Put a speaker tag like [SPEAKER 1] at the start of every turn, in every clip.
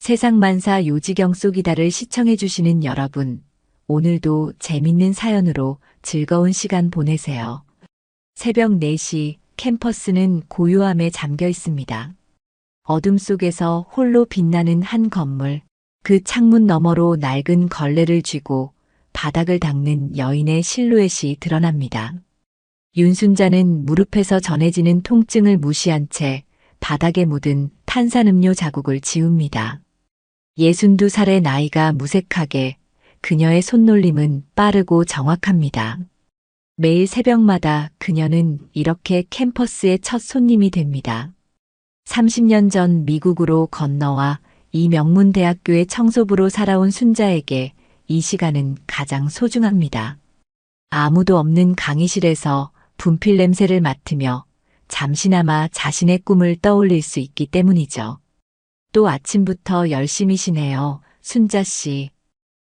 [SPEAKER 1] 세상만사 요지경 속이다를 시청해주시는 여러분, 오늘도 재밌는 사연으로 즐거운 시간 보내세요. 새벽 4시 캠퍼스는 고요함에 잠겨 있습니다. 어둠 속에서 홀로 빛나는 한 건물, 그 창문 너머로 낡은 걸레를 쥐고 바닥을 닦는 여인의 실루엣이 드러납니다. 윤순자는 무릎에서 전해지는 통증을 무시한 채 바닥에 묻은 탄산음료 자국을 지웁니다. 62살의 나이가 무색하게, 그녀의 손놀림은 빠르고 정확합니다. 매일 새벽마다 그녀는 이렇게 캠퍼스의 첫 손님이 됩니다. 30년 전 미국으로 건너와 이 명문 대학교의 청소부로 살아온 순자에게 이 시간은 가장 소중합니다. 아무도 없는 강의실에서 분필 냄새를 맡으며 잠시나마 자신의 꿈을 떠올릴 수 있기 때문이죠. 또 아침부터 열심히시네요, 순자 씨.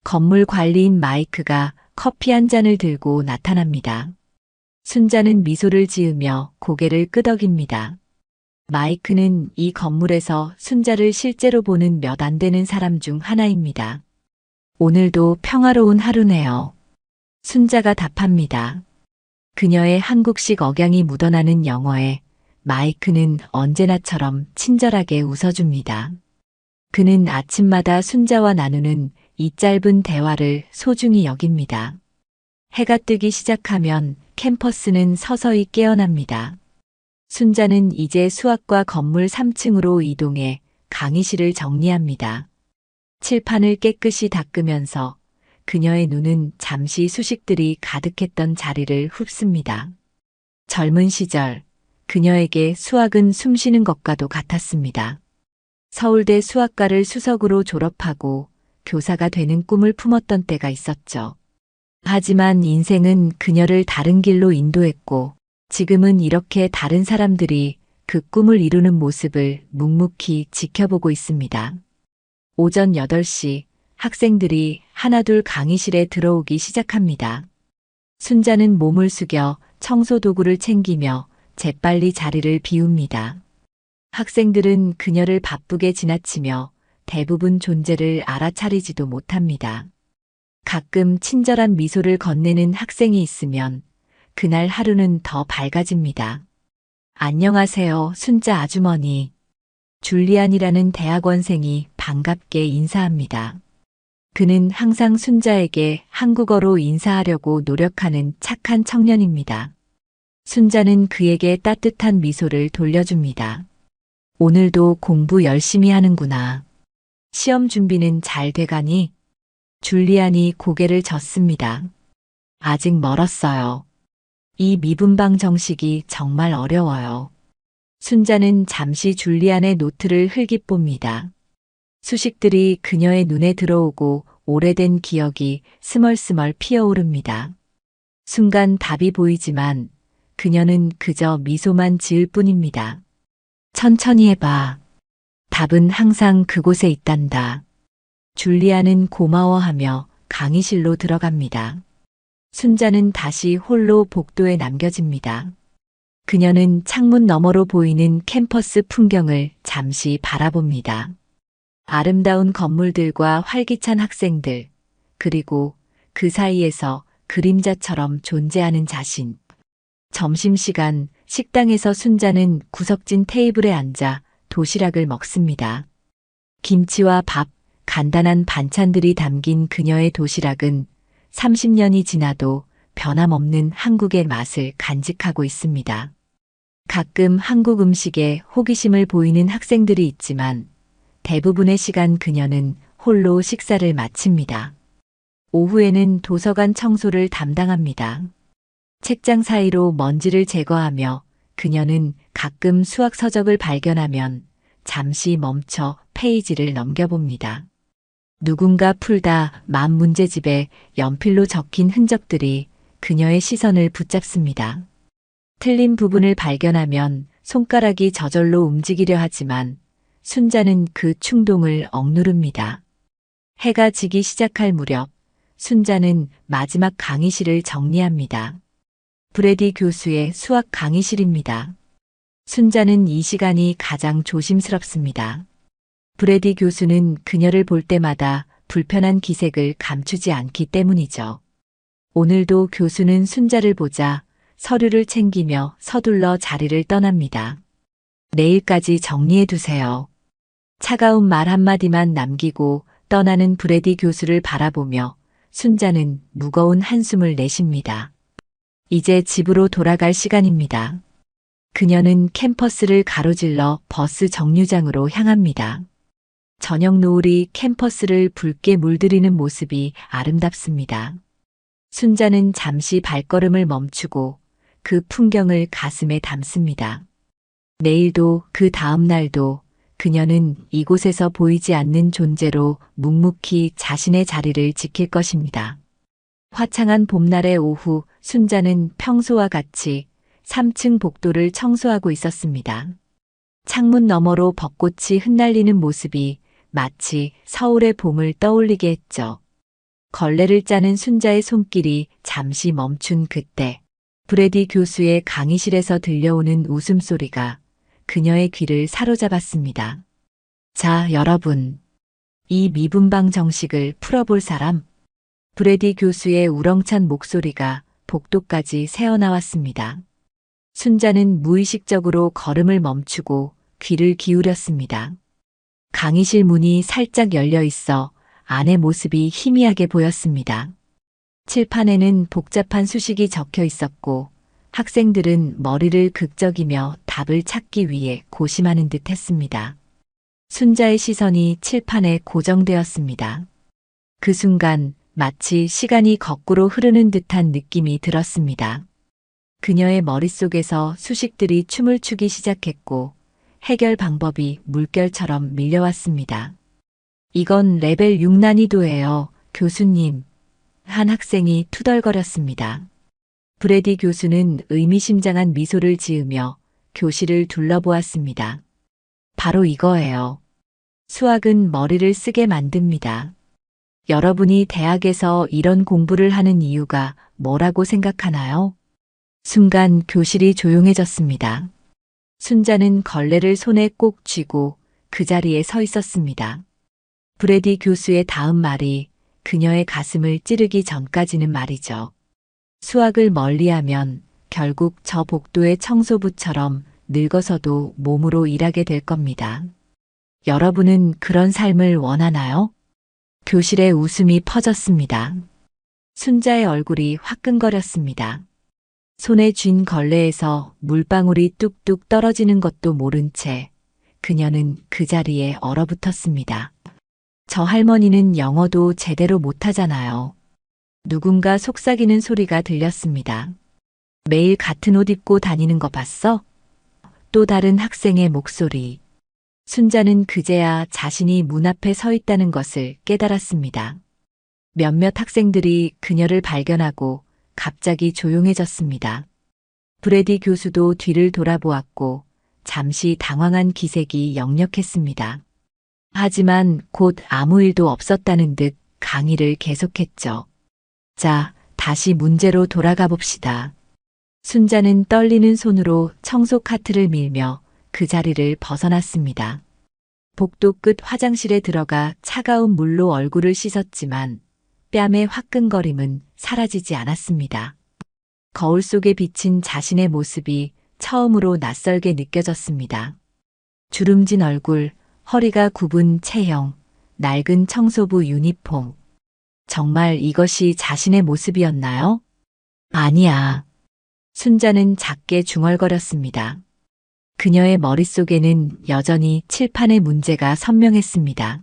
[SPEAKER 1] 건물 관리인 마이크가 커피 한 잔을 들고 나타납니다. 순자는 미소를 지으며 고개를 끄덕입니다. 마이크는 이 건물에서 순자를 실제로 보는 몇 안 되는 사람 중 하나입니다. 오늘도 평화로운 하루네요. 순자가 답합니다. 그녀의 한국식 억양이 묻어나는 영어에 마이크는 언제나처럼 친절하게 웃어줍니다. 그는 아침마다 순자와 나누는 이 짧은 대화를 소중히 여깁니다. 해가 뜨기 시작하면 캠퍼스는 서서히 깨어납니다. 순자는 이제 수학과 건물 3층으로 이동해 강의실을 정리합니다. 칠판을 깨끗이 닦으면서 그녀의 눈은 잠시 수식들이 가득했던 자리를 훑습니다. 젊은 시절, 그녀에게 수학은 숨쉬는 것과도 같았습니다. 서울대 수학과를 수석으로 졸업하고 교사가 되는 꿈을 품었던 때가 있었죠. 하지만 인생은 그녀를 다른 길로 인도했고, 지금은 이렇게 다른 사람들이 그 꿈을 이루는 모습을 묵묵히 지켜보고 있습니다. 오전 8시 학생들이 하나둘 강의실에 들어오기 시작합니다. 순자는 몸을 숙여 청소 도구를 챙기며 재빨리 자리를 비웁니다. 학생들은 그녀를 바쁘게 지나치며 대부분 존재를 알아차리지도 못합니다. 가끔 친절한 미소를 건네는 학생이 있으면 그날 하루는 더 밝아집니다. 안녕하세요, 순자 아주머니. 줄리안이라는 대학원생이 반갑게 인사합니다. 그는 항상 순자에게 한국어로 인사하려고 노력하는 착한 청년입니다. 순자는 그에게 따뜻한 미소를 돌려줍니다. 오늘도 공부 열심히 하는구나. 시험 준비는 잘 돼가니? 줄리안이 고개를 젓습니다. 아직 멀었어요. 이 미분방 정식이 정말 어려워요. 순자는 잠시 줄리안의 노트를 흘깃봅니다. 수식들이 그녀의 눈에 들어오고 오래된 기억이 스멀스멀 피어오릅니다. 순간 답이 보이지만 그녀는 그저 미소만 지을 뿐입니다. 천천히 해봐. 답은 항상 그곳에 있단다. 줄리안은 고마워하며 강의실로 들어갑니다. 순자는 다시 홀로 복도에 남겨집니다. 그녀는 창문 너머로 보이는 캠퍼스 풍경을 잠시 바라봅니다. 아름다운 건물들과 활기찬 학생들, 그리고 그 사이에서 그림자처럼 존재하는 자신. 점심시간 식당에서 순자는 구석진 테이블에 앉아 도시락을 먹습니다. 김치와 밥, 간단한 반찬들이 담긴 그녀의 도시락은 30년이 지나도 변함없는 한국의 맛을 간직하고 있습니다. 가끔 한국 음식에 호기심을 보이는 학생들이 있지만 대부분의 시간 그녀는 홀로 식사를 마칩니다. 오후에는 도서관 청소를 담당합니다. 책장 사이로 먼지를 제거하며 그녀는 가끔 수학 서적을 발견하면 잠시 멈춰 페이지를 넘겨봅니다. 누군가 풀다 만 문제집에 연필로 적힌 흔적들이 그녀의 시선을 붙잡습니다. 틀린 부분을 발견하면 손가락이 저절로 움직이려 하지만 순자는 그 충동을 억누릅니다. 해가 지기 시작할 무렵 순자는 마지막 강의실을 정리합니다. 브래디 교수의 수학 강의실입니다. 순자는 이 시간이 가장 조심스럽습니다. 브래디 교수는 그녀를 볼 때마다 불편한 기색을 감추지 않기 때문이죠. 오늘도 교수는 순자를 보자 서류를 챙기며 서둘러 자리를 떠납니다. 내일까지 정리해 두세요. 차가운 말 한마디만 남기고 떠나는 브래디 교수를 바라보며 순자는 무거운 한숨을 내쉽니다. 이제 집으로 돌아갈 시간입니다. 그녀는 캠퍼스를 가로질러 버스 정류장으로 향합니다. 저녁 노을이 캠퍼스를 붉게 물들이는 모습이 아름답습니다. 순자는 잠시 발걸음을 멈추고 그 풍경을 가슴에 담습니다. 내일도 그 다음 날도 그녀는 이곳에서 보이지 않는 존재로 묵묵히 자신의 자리를 지킬 것입니다. 화창한 봄날의 오후, 순자는 평소와 같이 3층 복도를 청소하고 있었습니다. 창문 너머로 벚꽃이 흩날리는 모습이 마치 서울의 봄을 떠올리게 했죠. 걸레를 짜는 순자의 손길이 잠시 멈춘 그때, 브래디 교수의 강의실에서 들려오는 웃음소리가 그녀의 귀를 사로잡았습니다. 자, 여러분. 이 미분방 정식을 풀어볼 사람? 브래디 교수의 우렁찬 목소리가 복도까지 새어나왔습니다. 순자는 무의식적으로 걸음을 멈추고 귀를 기울였습니다. 강의실 문이 살짝 열려 있어 안의 모습이 희미하게 보였습니다. 칠판에는 복잡한 수식이 적혀 있었고 학생들은 머리를 극적이며 답을 찾기 위해 고심하는 듯 했습니다. 순자의 시선이 칠판에 고정되었습니다. 그 순간 마치 시간이 거꾸로 흐르는 듯한 느낌이 들었습니다. 그녀의 머릿속에서 수식들이 춤을 추기 시작했고 해결 방법이 물결처럼 밀려왔습니다. 이건 레벨 6 난이도예요, 교수님. 한 학생이 투덜거렸습니다. 브래디 교수는 의미심장한 미소를 지으며 교실을 둘러보았습니다. 바로 이거예요. 수학은 머리를 쓰게 만듭니다. 여러분이 대학에서 이런 공부를 하는 이유가 뭐라고 생각하나요? 순간 교실이 조용해졌습니다. 순자는 걸레를 손에 꼭 쥐고 그 자리에 서 있었습니다. 브래디 교수의 다음 말이 그녀의 가슴을 찌르기 전까지는 말이죠. 수학을 멀리하면 결국 저 복도의 청소부처럼 늙어서도 몸으로 일하게 될 겁니다. 여러분은 그런 삶을 원하나요? 교실에 웃음이 퍼졌습니다. 순자의 얼굴이 화끈거렸습니다. 손에 쥔 걸레에서 물방울이 뚝뚝 떨어지는 것도 모른 채 그녀는 그 자리에 얼어붙었습니다. 저 할머니는 영어도 제대로 못하잖아요. 누군가 속삭이는 소리가 들렸습니다. 매일 같은 옷 입고 다니는 거 봤어? 또 다른 학생의 목소리. 순자는 그제야 자신이 문 앞에 서 있다는 것을 깨달았습니다. 몇몇 학생들이 그녀를 발견하고 갑자기 조용해졌습니다. 브래디 교수도 뒤를 돌아보았고 잠시 당황한 기색이 역력했습니다. 하지만 곧 아무 일도 없었다는 듯 강의를 계속했죠. 자, 다시 문제로 돌아가 봅시다. 순자는 떨리는 손으로 청소 카트를 밀며 그 자리를 벗어났습니다. 복도 끝 화장실에 들어가 차가운 물로 얼굴을 씻었지만 뺨의 화끈거림은 사라지지 않았습니다. 거울 속에 비친 자신의 모습이 처음으로 낯설게 느껴졌습니다. 주름진 얼굴, 허리가 굽은 체형, 낡은 청소부 유니폼. 정말 이것이 자신의 모습이었나요? 아니야. 순자는 작게 중얼거렸습니다. 그녀의 머릿속에는 여전히 칠판의 문제가 선명했습니다.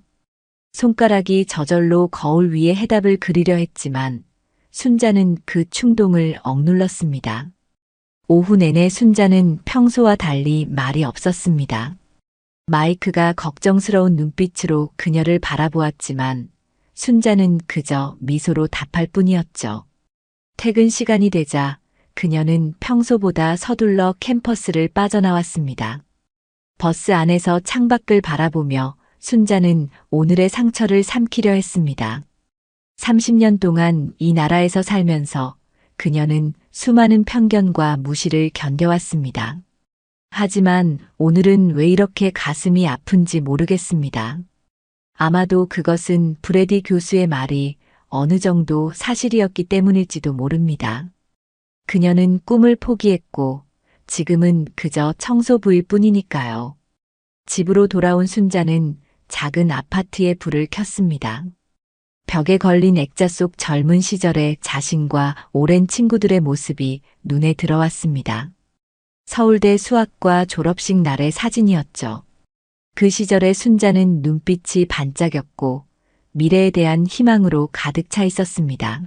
[SPEAKER 1] 손가락이 저절로 거울 위에 해답을 그리려 했지만 순자는 그 충동을 억눌렀습니다. 오후 내내 순자는 평소와 달리 말이 없었습니다. 마이크가 걱정스러운 눈빛으로 그녀를 바라보았지만 순자는 그저 미소로 답할 뿐이었죠. 퇴근 시간이 되자 그녀는 평소보다 서둘러 캠퍼스를 빠져나왔습니다. 버스 안에서 창밖을 바라보며 순자는 오늘의 상처를 삼키려 했습니다. 30년 동안 이 나라에서 살면서 그녀는 수많은 편견과 무시를 견뎌왔습니다. 하지만 오늘은 왜 이렇게 가슴이 아픈지 모르겠습니다. 아마도 그것은 브래디 교수의 말이 어느 정도 사실이었기 때문일지도 모릅니다. 그녀는 꿈을 포기했고 지금은 그저 청소부일 뿐이니까요. 집으로 돌아온 순자는 작은 아파트에 불을 켰습니다. 벽에 걸린 액자 속 젊은 시절의 자신과 오랜 친구들의 모습이 눈에 들어왔습니다. 서울대 수학과 졸업식 날의 사진이었죠. 그 시절의 순자는 눈빛이 반짝였고 미래에 대한 희망으로 가득 차 있었습니다.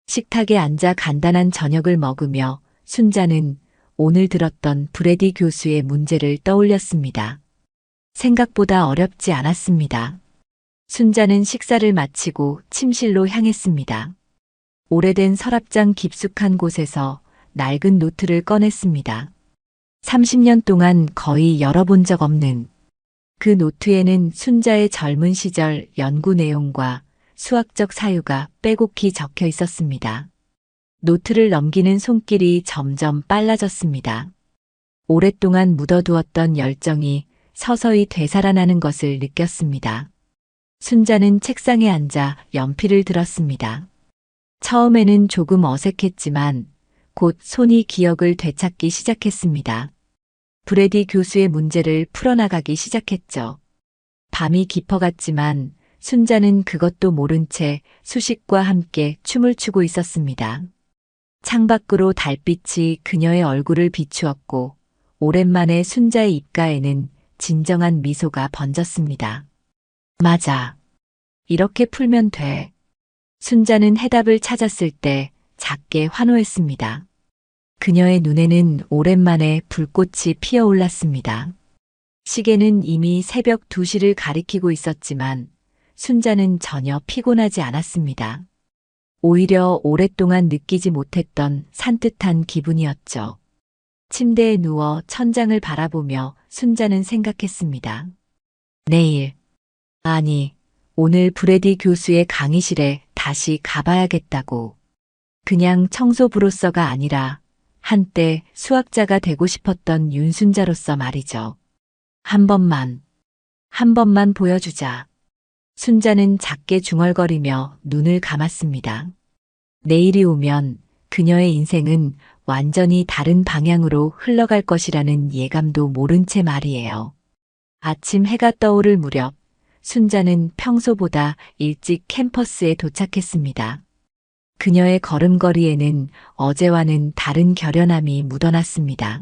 [SPEAKER 1] 식탁에 앉아 간단한 저녁을 먹으며 순자는 오늘 들었던 브래디 교수의 문제를 떠올렸습니다. 생각보다 어렵지 않았습니다. 순자는 식사를 마치고 침실로 향했습니다. 오래된 서랍장 깊숙한 곳에서 낡은 노트를 꺼냈습니다. 30년 동안 거의 열어본 적 없는 그 노트에는 순자의 젊은 시절 연구 내용과 수학적 사유가 빼곡히 적혀 있었습니다. 노트를 넘기는 손길이 점점 빨라졌습니다. 오랫동안 묻어두었던 열정이 서서히 되살아나는 것을 느꼈습니다. 순자는 책상에 앉아 연필을 들었습니다. 처음에는 조금 어색했지만 곧 손이 기억을 되찾기 시작했습니다. 브래디 교수의 문제를 풀어나가기 시작했죠. 밤이 깊어갔지만 순자는 그것도 모른 채 수식과 함께 춤을 추고 있었습니다. 창밖으로 달빛이 그녀의 얼굴을 비추었고 오랜만에 순자의 입가에는 진정한 미소가 번졌습니다. 맞아. 이렇게 풀면 돼. 순자는 해답을 찾았을 때 작게 환호했습니다. 그녀의 눈에는 오랜만에 불꽃이 피어올랐습니다. 시계는 이미 새벽 2시를 가리키고 있었지만 순자는 전혀 피곤하지 않았습니다. 오히려 오랫동안 느끼지 못했던 산뜻한 기분이었죠. 침대에 누워 천장을 바라보며 순자는 생각했습니다. 내일, 아니, 오늘 브래디 교수의 강의실에 다시 가봐야겠다고. 그냥 청소부로서가 아니라 한때 수학자가 되고 싶었던 윤순자로서 말이죠. 한 번만 보여주자. 순자는 작게 중얼거리며 눈을 감았습니다. 내일이 오면 그녀의 인생은 완전히 다른 방향으로 흘러갈 것이라는 예감도 모른 채 말이에요. 아침 해가 떠오를 무렵 순자는 평소보다 일찍 캠퍼스에 도착했습니다. 그녀의 걸음걸이에는 어제와는 다른 결연함이 묻어났습니다.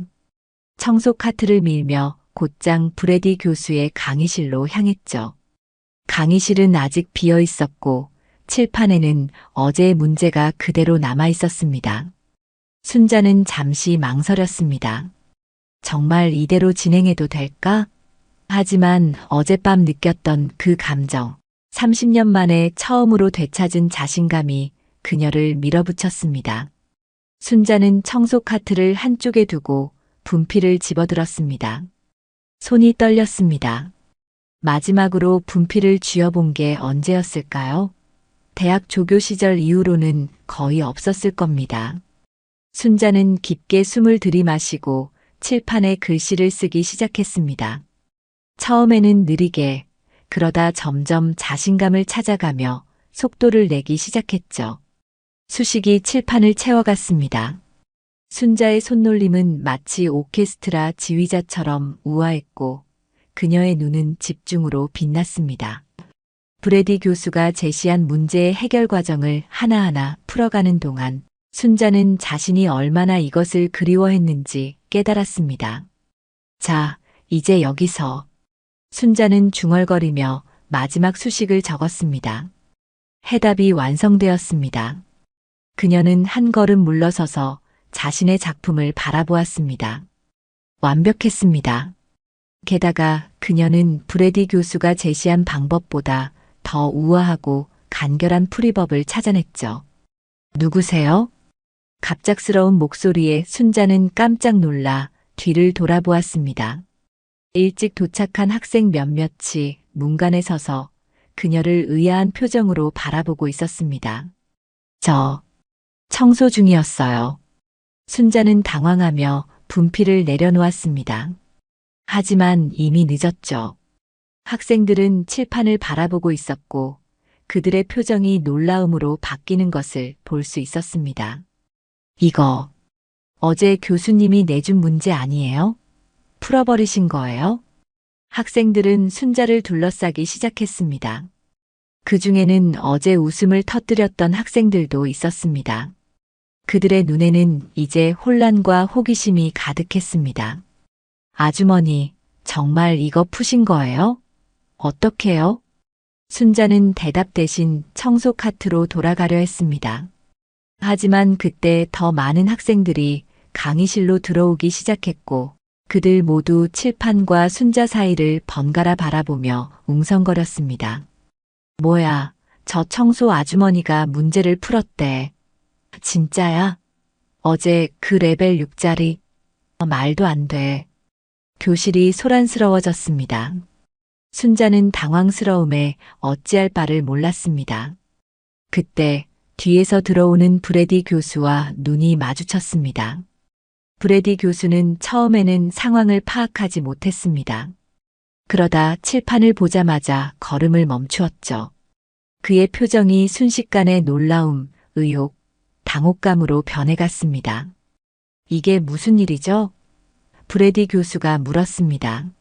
[SPEAKER 1] 청소 카트를 밀며 곧장 브래디 교수의 강의실로 향했죠. 강의실은 아직 비어 있었고 칠판에는 어제의 문제가 그대로 남아 있었습니다. 순자는 잠시 망설였습니다. 정말 이대로 진행해도 될까? 하지만 어젯밤 느꼈던 그 감정, 30년 만에 처음으로 되찾은 자신감이 그녀를 밀어붙였습니다. 순자는 청소 카트를 한쪽에 두고 분필을 집어들었습니다. 손이 떨렸습니다. 마지막으로 분필을 쥐어본 게 언제였을까요? 대학 조교 시절 이후로는 거의 없었을 겁니다. 순자는 깊게 숨을 들이마시고 칠판에 글씨를 쓰기 시작했습니다. 처음에는 느리게, 그러다 점점 자신감을 찾아가며 속도를 내기 시작했죠. 수식이 칠판을 채워갔습니다. 순자의 손놀림은 마치 오케스트라 지휘자처럼 우아했고 그녀의 눈은 집중으로 빛났습니다. 브래디 교수가 제시한 문제의 해결 과정을 하나하나 풀어가는 동안 순자는 자신이 얼마나 이것을 그리워했는지 깨달았습니다. 자, 이제 여기서. 순자는 중얼거리며 마지막 수식을 적었습니다. 해답이 완성되었습니다. 그녀는 한 걸음 물러서서 자신의 작품을 바라보았습니다. 완벽했습니다. 게다가 그녀는 브래디 교수가 제시한 방법보다 더 우아하고 간결한 풀이법을 찾아냈죠. 누구세요? 갑작스러운 목소리에 순자는 깜짝 놀라 뒤를 돌아보았습니다. 일찍 도착한 학생 몇몇이 문간에 서서 그녀를 의아한 표정으로 바라보고 있었습니다. 저 청소 중이었어요. 순자는 당황하며 분필을 내려놓았습니다. 하지만 이미 늦었죠. 학생들은 칠판을 바라보고 있었고 그들의 표정이 놀라움으로 바뀌는 것을 볼 수 있었습니다. 이거 어제 교수님이 내준 문제 아니에요? 풀어버리신 거예요? 학생들은 순자를 둘러싸기 시작했습니다. 그 중에는 어제 웃음을 터뜨렸던 학생들도 있었습니다. 그들의 눈에는 이제 혼란과 호기심이 가득했습니다. 아주머니, 정말 이거 푸신 거예요? 어떻게요? 순자는 대답 대신 청소 카트로 돌아가려 했습니다. 하지만 그때 더 많은 학생들이 강의실로 들어오기 시작했고 그들 모두 칠판과 순자 사이를 번갈아 바라보며 웅성거렸습니다. 뭐야, 저 청소 아주머니가 문제를 풀었대. 진짜야? 어제 그 레벨 6짜리? 말도 안 돼. 교실이 소란스러워졌습니다. 순자는 당황스러움에 어찌할 바를 몰랐습니다. 그때 뒤에서 들어오는 브래디 교수와 눈이 마주쳤습니다. 브래디 교수는 처음에는 상황을 파악하지 못했습니다. 그러다 칠판을 보자마자 걸음을 멈추었죠. 그의 표정이 순식간에 놀라움, 의욕, 당혹감으로 변해갔습니다. 이게 무슨 일이죠? 브래디 교수가 물었습니다.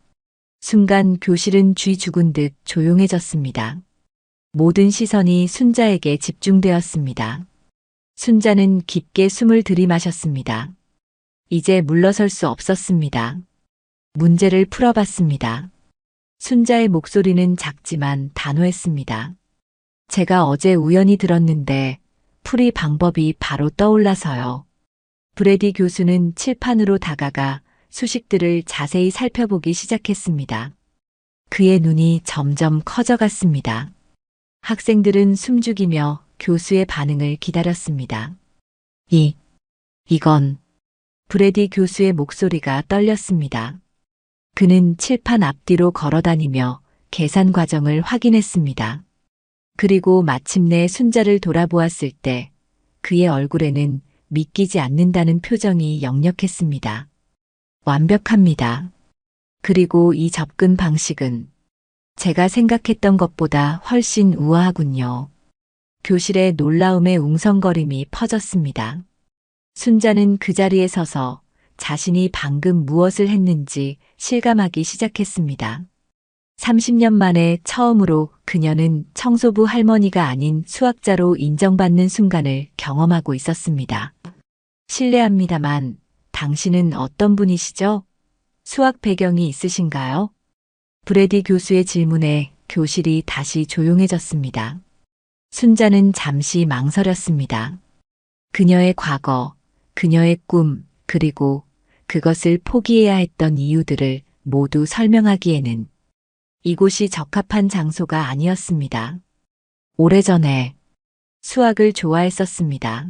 [SPEAKER 1] 순간 교실은 쥐 죽은 듯 조용해졌습니다. 모든 시선이 순자에게 집중되었습니다. 순자는 깊게 숨을 들이마셨습니다. 이제 물러설 수 없었습니다. 문제를 풀어봤습니다. 순자의 목소리는 작지만 단호했습니다. 제가 어제 우연히 들었는데 풀이 방법이 바로 떠올라서요. 브래디 교수는 칠판으로 다가가 수식들을 자세히 살펴보기 시작했습니다. 그의 눈이 점점 커져갔습니다. 학생들은 숨죽이며 교수의 반응을 기다렸습니다. 이건 브래디 교수의 목소리가 떨렸습니다. 그는 칠판 앞뒤로 걸어다니며 계산 과정을 확인했습니다. 그리고 마침내 순자를 돌아보았을 때 그의 얼굴에는 믿기지 않는다는 표정이 역력했습니다. 완벽합니다. 그리고 이 접근 방식은 제가 생각했던 것보다 훨씬 우아하군요. 교실에 놀라움의 웅성거림이 퍼졌습니다. 순자는 그 자리에 서서 자신이 방금 무엇을 했는지 실감하기 시작했습니다. 30년 만에 처음으로 그녀는 청소부 할머니가 아닌 수학자로 인정받는 순간을 경험하고 있었습니다. 실례합니다만 당신은 어떤 분이시죠? 수학 배경이 있으신가요? 브래디 교수의 질문에 교실이 다시 조용해졌습니다. 순자는 잠시 망설였습니다. 그녀의 과거, 그녀의 꿈, 그리고 그것을 포기해야 했던 이유들을 모두 설명하기에는 이곳이 적합한 장소가 아니었습니다. 오래전에 수학을 좋아했었습니다.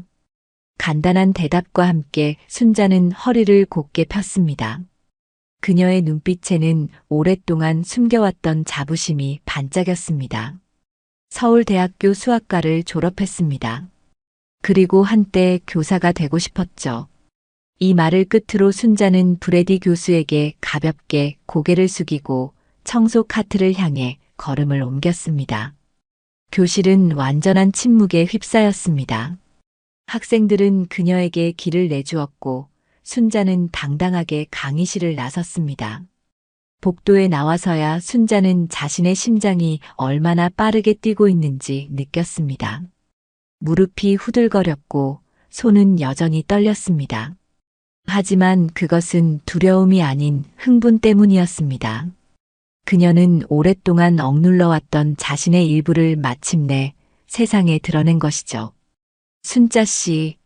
[SPEAKER 1] 간단한 대답과 함께 순자는 허리를 곧게 폈습니다. 그녀의 눈빛에는 오랫동안 숨겨왔던 자부심이 반짝였습니다. 서울대학교 수학과를 졸업했습니다. 그리고 한때 교사가 되고 싶었죠. 이 말을 끝으로 순자는 브래디 교수에게 가볍게 고개를 숙이고 청소 카트를 향해 걸음을 옮겼습니다. 교실은 완전한 침묵에 휩싸였습니다. 학생들은 그녀에게 길을 내주었고 순자는 당당하게 강의실을 나섰습니다. 복도에 나와서야 순자는 자신의 심장이 얼마나 빠르게 뛰고 있는지 느꼈습니다. 무릎이 후들거렸고 손은 여전히 떨렸습니다. 하지만 그것은 두려움이 아닌 흥분 때문이었습니다. 그녀는 오랫동안 억눌러왔던 자신의 일부를 마침내 세상에 드러낸 것이죠. 순자 씨.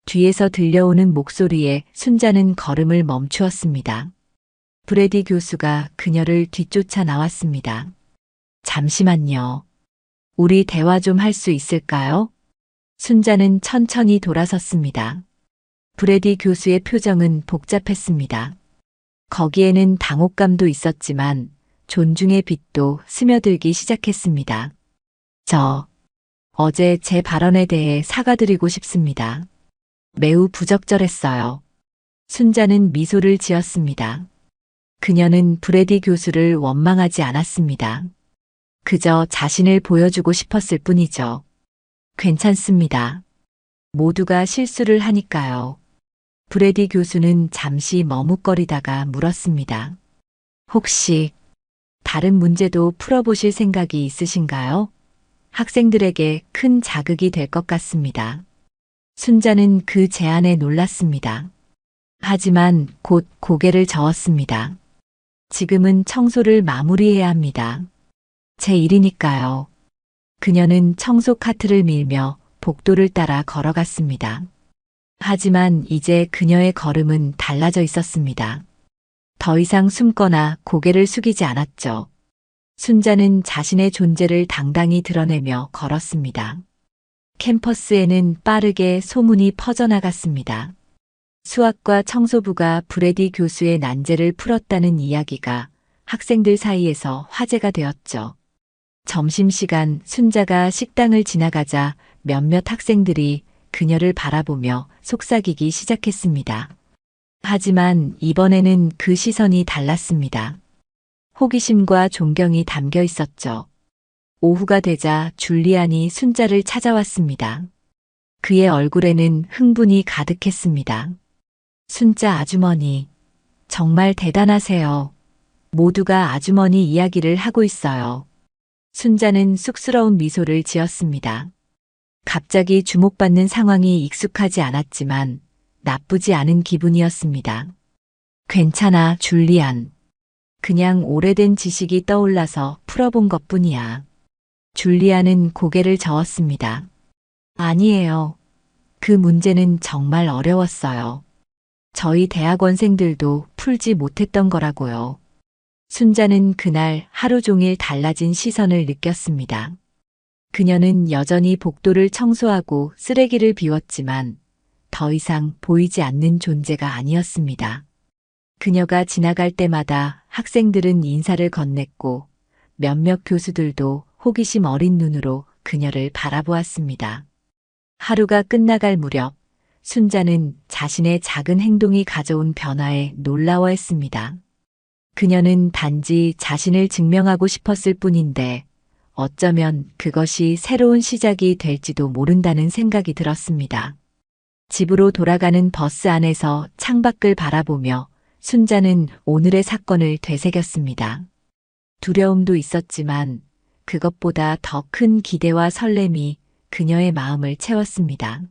[SPEAKER 1] 뒤에서 들려오는 목소리에 순자는 걸음을 멈추었습니다. 브래디 교수가 그녀를 뒤쫓아 나왔습니다. 잠시만요. 우리 대화 좀 할 수 있을까요? 순자는 천천히 돌아섰습니다. 브래디 교수의 표정은 복잡했습니다. 거기에는 당혹감도 있었지만 존중의 빛도 스며들기 시작했습니다. 어제 제 발언에 대해 사과드리고 싶습니다. 매우 부적절했어요. 순자는 미소를 지었습니다. 그녀는 브래디 교수를 원망하지 않았습니다. 그저 자신을 보여주고 싶었을 뿐이죠. 괜찮습니다. 모두가 실수를 하니까요. 브래디 교수는 잠시 머뭇거리다가 물었습니다. 혹시 다른 문제도 풀어보실 생각이 있으신가요? 학생들에게 큰 자극이 될 것 같습니다. 순자는 그 제안에 놀랐습니다. 하지만 곧 고개를 저었습니다. 지금은 청소를 마무리해야 합니다. 제 일이니까요. 그녀는 청소 카트를 밀며 복도를 따라 걸어갔습니다. 하지만 이제 그녀의 걸음은 달라져 있었습니다. 더 이상 숨거나 고개를 숙이지 않았죠. 순자는 자신의 존재를 당당히 드러내며 걸었습니다. 캠퍼스에는 빠르게 소문이 퍼져나갔습니다. 수학과 청소부가 브래디 교수의 난제를 풀었다는 이야기가 학생들 사이에서 화제가 되었죠. 점심시간 순자가 식당을 지나가자 몇몇 학생들이 그녀를 바라보며 속삭이기 시작했습니다. 하지만 이번에는 그 시선이 달랐습니다. 호기심과 존경이 담겨 있었죠. 오후가 되자 줄리안이 순자를 찾아왔습니다. 그의 얼굴에는 흥분이 가득했습니다. 순자 아주머니, 정말 대단하세요. 모두가 아주머니 이야기를 하고 있어요. 순자는 쑥스러운 미소를 지었습니다. 갑자기 주목받는 상황이 익숙하지 않았지만 나쁘지 않은 기분이었습니다. 괜찮아, 줄리안. 그냥 오래된 지식이 떠올라서 풀어본 것뿐이야. 줄리안은 고개를 저었습니다. 아니에요. 그 문제는 정말 어려웠어요. 저희 대학원생들도 풀지 못했던 거라고요. 순자는 그날 하루 종일 달라진 시선을 느꼈습니다. 그녀는 여전히 복도를 청소하고 쓰레기를 비웠지만 더 이상 보이지 않는 존재가 아니었습니다. 그녀가 지나갈 때마다 학생들은 인사를 건넸고 몇몇 교수들도 호기심 어린 눈으로 그녀를 바라보았습니다. 하루가 끝나갈 무렵 순자는 자신의 작은 행동이 가져온 변화에 놀라워했습니다. 그녀는 단지 자신을 증명하고 싶었을 뿐인데 어쩌면 그것이 새로운 시작이 될지도 모른다는 생각이 들었습니다. 집으로 돌아가는 버스 안에서 창밖을 바라보며 순자는 오늘의 사건을 되새겼습니다. 두려움도 있었지만 그것보다 더 큰 기대와 설렘이 그녀의 마음을 채웠습니다.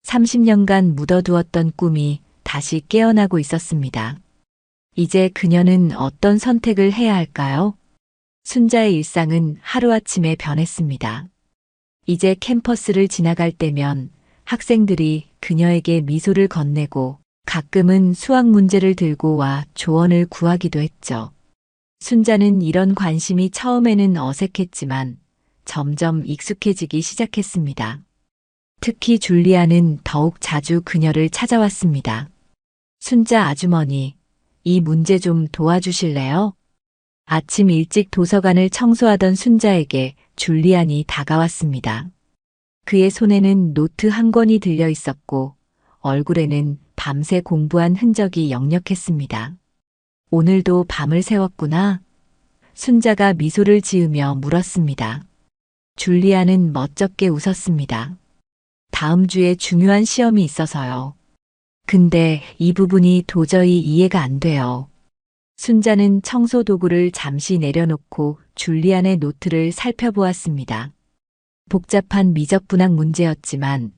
[SPEAKER 1] 30년간 묻어두었던 꿈이 다시 깨어나고 있었습니다. 이제 그녀는 어떤 선택을 해야 할까요? 순자의 일상은 하루아침에 변했습니다. 이제 캠퍼스를 지나갈 때면 학생들이 그녀에게 미소를 건네고 가끔은 수학 문제를 들고 와 조언을 구하기도 했죠. 순자는 이런 관심이 처음에는 어색했지만 점점 익숙해지기 시작했습니다. 특히 줄리아는 더욱 자주 그녀를 찾아왔습니다. 순자 아주머니, 이 문제 좀 도와주실래요? 아침 일찍 도서관을 청소하던 순자에게 줄리안이 다가왔습니다. 그의 손에는 노트 한 권이 들려 있었고 얼굴에는 밤새 공부한 흔적이 역력했습니다. 오늘도 밤을 새웠구나. 순자가 미소를 지으며 물었습니다. 줄리아는 멋쩍게 웃었습니다. 다음 주에 중요한 시험이 있어서요. 근데 이 부분이 도저히 이해가 안 돼요. 순자는 청소 도구를 잠시 내려놓고 줄리안의 노트를 살펴보았습니다. 복잡한 미적분학 문제였지만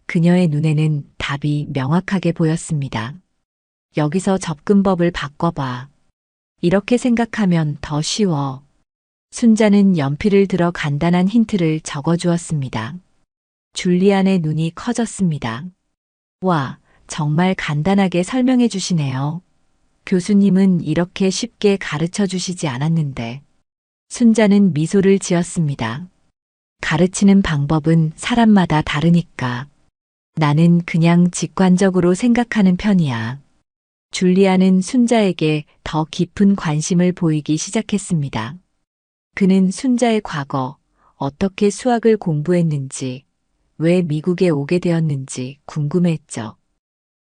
[SPEAKER 1] 그녀의 눈에는 답이 명확하게 보였습니다. 여기서 접근법을 바꿔봐. 이렇게 생각하면 더 쉬워. 순자는 연필을 들어 간단한 힌트를 적어주었습니다. 줄리안의 눈이 커졌습니다. 와, 정말 간단하게 설명해 주시네요. 교수님은 이렇게 쉽게 가르쳐 주시지 않았는데. 순자는 미소를 지었습니다. 가르치는 방법은 사람마다 다르니까. 나는 그냥 직관적으로 생각하는 편이야. 줄리아는 순자에게 더 깊은 관심을 보이기 시작했습니다. 그는 순자의 과거, 어떻게 수학을 공부했는지, 왜 미국에 오게 되었는지 궁금해했죠.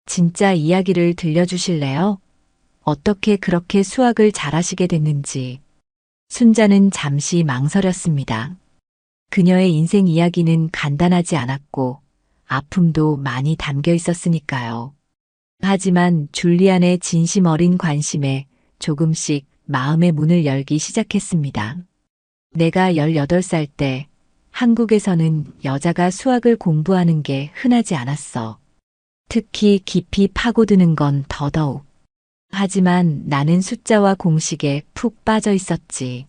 [SPEAKER 1] 진짜 이야기를 들려주실래요? 어떻게 그렇게 수학을 잘하시게 됐는지. 순자는 잠시 망설였습니다. 그녀의 인생 이야기는 간단하지 않았고 아픔도 많이 담겨 있었으니까요. 하지만 줄리안의 진심 어린 관심에 조금씩 마음의 문을 열기 시작했습니다. 내가 18살 때 한국에서는 여자가 수학을 공부하는 게 흔하지 않았어. 특히 깊이 파고드는 건 더더욱. 하지만 나는 숫자와 공식에 푹 빠져 있었지.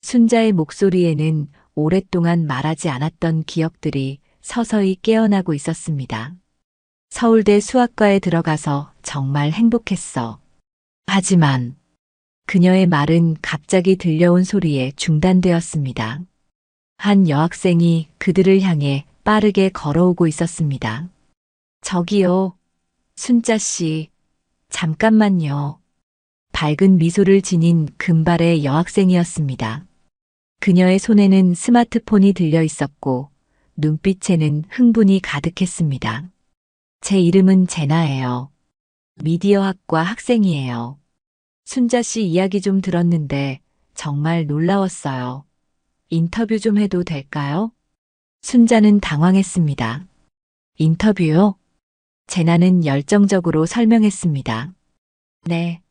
[SPEAKER 1] 순자의 목소리에는 오랫동안 말하지 않았던 기억들이 서서히 깨어나고 있었습니다. 서울대 수학과에 들어가서 정말 행복했어. 하지만 그녀의 말은 갑자기 들려온 소리에 중단되었습니다. 한 여학생이 그들을 향해 빠르게 걸어오고 있었습니다. 저기요, 순자 씨, 잠깐만요. 밝은 미소를 지닌 금발의 여학생이었습니다. 그녀의 손에는 스마트폰이 들려 있었고 눈빛에는 흥분이 가득했습니다. 제 이름은 제나예요. 미디어학과 학생이에요. 순자 씨 이야기 좀 들었는데 정말 놀라웠어요. 인터뷰 좀 해도 될까요? 순자는 당황했습니다. 인터뷰요? 제나는 열정적으로 설명했습니다. 네.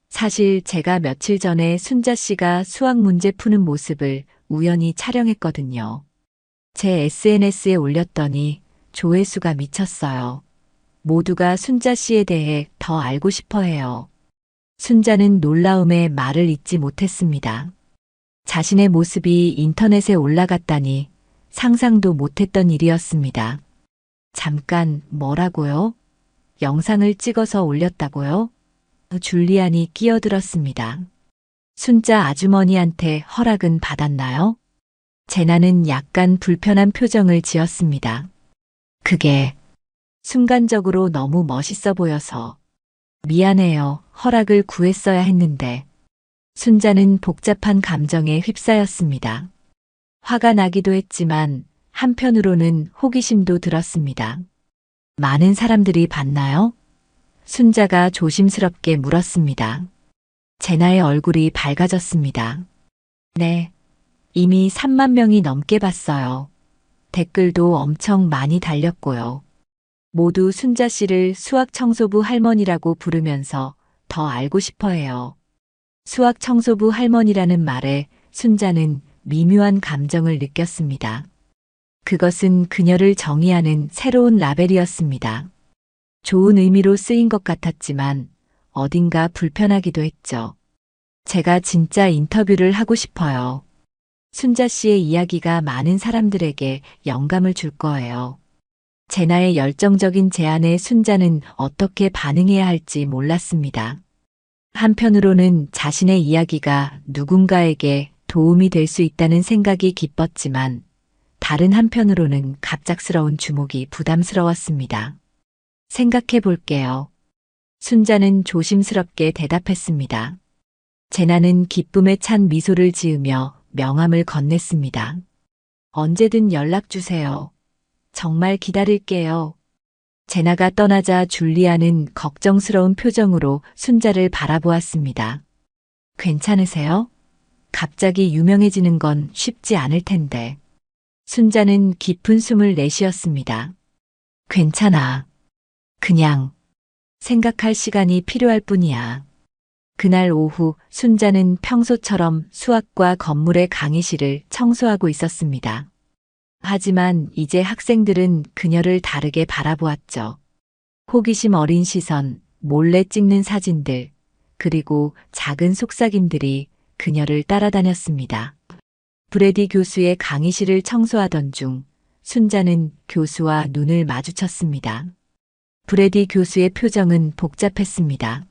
[SPEAKER 1] 사실 제가 며칠 전에 순자 씨가 수학 문제 푸는 모습을 우연히 촬영했거든요. 제 SNS에 올렸더니 조회수가 미쳤어요. 모두가 순자 씨에 대해 더 알고 싶어 해요. 순자는 놀라움에 말을 잇지 못했습니다. 자신의 모습이 인터넷에 올라갔다니 상상도 못했던 일이었습니다. 잠깐, 뭐라고요? 영상을 찍어서 올렸다고요? 줄리안이 끼어들었습니다. 순자 아주머니한테 허락은 받았나요? 제나는 약간 불편한 표정을 지었습니다. 그게 순간적으로 너무 멋있어 보여서. 미안해요. 허락을 구했어야 했는데. 순자는 복잡한 감정에 휩싸였습니다. 화가 나기도 했지만 한편으로는 호기심도 들었습니다. 많은 사람들이 봤나요? 순자가 조심스럽게 물었습니다. 제나의 얼굴이 밝아졌습니다. 네. 이미 3만 명이 넘게 봤어요. 댓글도 엄청 많이 달렸고요. 모두 순자 씨를 수학 청소부 할머니라고 부르면서 더 알고 싶어 해요. 수학 청소부 할머니라는 말에 순자는 미묘한 감정을 느꼈습니다. 그것은 그녀를 정의하는 새로운 라벨이었습니다. 좋은 의미로 쓰인 것 같았지만 어딘가 불편하기도 했죠. 제가 진짜 인터뷰를 하고 싶어요. 순자 씨의 이야기가 많은 사람들에게 영감을 줄 거예요. 제나의 열정적인 제안에 순자는 어떻게 반응해야 할지 몰랐습니다. 한편으로는 자신의 이야기가 누군가에게 도움이 될 수 있다는 생각이 기뻤지만 다른 한편으로는 갑작스러운 주목이 부담스러웠습니다. 생각해 볼게요. 순자는 조심스럽게 대답했습니다. 제나는 기쁨에 찬 미소를 지으며 명함을 건넸습니다. 언제든 연락 주세요. 정말 기다릴게요. 제나가 떠나자 줄리아는 걱정스러운 표정으로 순자를 바라보았습니다. 괜찮으세요? 갑자기 유명해지는 건 쉽지 않을 텐데. 순자는 깊은 숨을 내쉬었습니다. 괜찮아. 그냥 생각할 시간이 필요할 뿐이야. 그날 오후 순자는 평소처럼 수학과 건물의 강의실을 청소하고 있었습니다. 하지만 이제 학생들은 그녀를 다르게 바라보았죠. 호기심 어린 시선, 몰래 찍는 사진들, 그리고 작은 속삭임들이 그녀를 따라다녔습니다. 브래디 교수의 강의실을 청소하던 중 순자는 교수와 눈을 마주쳤습니다. 브래디 교수의 표정은 복잡했습니다.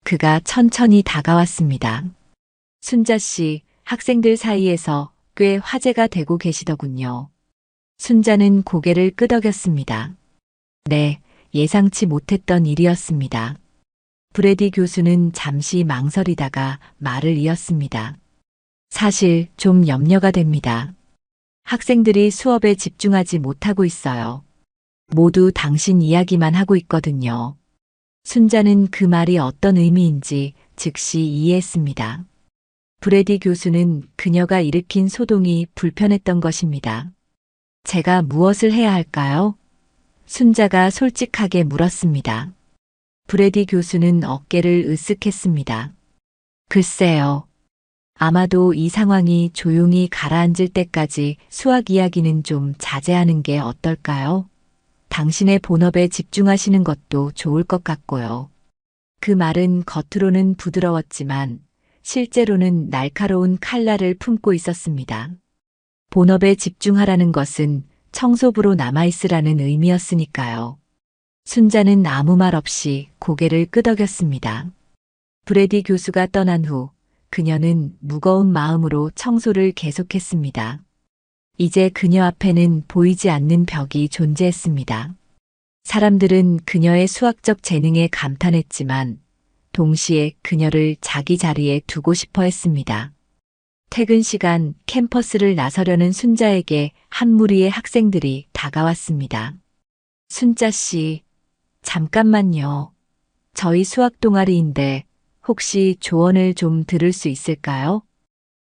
[SPEAKER 1] 그가 천천히 다가왔습니다. 순자 씨, 학생들 사이에서 꽤 화제가 되고 계시더군요. 순자는 고개를 끄덕였습니다. 네, 예상치 못했던 일이었습니다. 브래디 교수는 잠시 망설이다가 말을 이었습니다. 사실 좀 염려가 됩니다. 학생들이 수업에 집중하지 못하고 있어요. 모두 당신 이야기만 하고 있거든요. 순자는 그 말이 어떤 의미인지 즉시 이해했습니다. 브래디 교수는 그녀가 일으킨 소동이 불편했던 것입니다. 제가 무엇을 해야 할까요? 순자가 솔직하게 물었습니다. 브래디 교수는 어깨를 으쓱했습니다. 글쎄요. 아마도 이 상황이 조용히 가라앉을 때까지 수학 이야기는 좀 자제하는 게 어떨까요? 당신의 본업에 집중하시는 것도 좋을 것 같고요. 그 말은 겉으로는 부드러웠지만 실제로는 날카로운 칼날을 품고 있었습니다. 본업에 집중하라는 것은 청소부로 남아있으라는 의미였으니까요. 순자는 아무 말 없이 고개를 끄덕였습니다. 브래디 교수가 떠난 후 그녀는 무거운 마음으로 청소를 계속했습니다. 이제 그녀 앞에는 보이지 않는 벽이 존재했습니다. 사람들은 그녀의 수학적 재능에 감탄했지만 동시에 그녀를 자기 자리에 두고 싶어 했습니다. 퇴근 시간 캠퍼스를 나서려는 순자에게 한 무리의 학생들이 다가왔습니다. 순자 씨, 잠깐만요. 저희 수학 동아리인데 혹시 조언을 좀 들을 수 있을까요?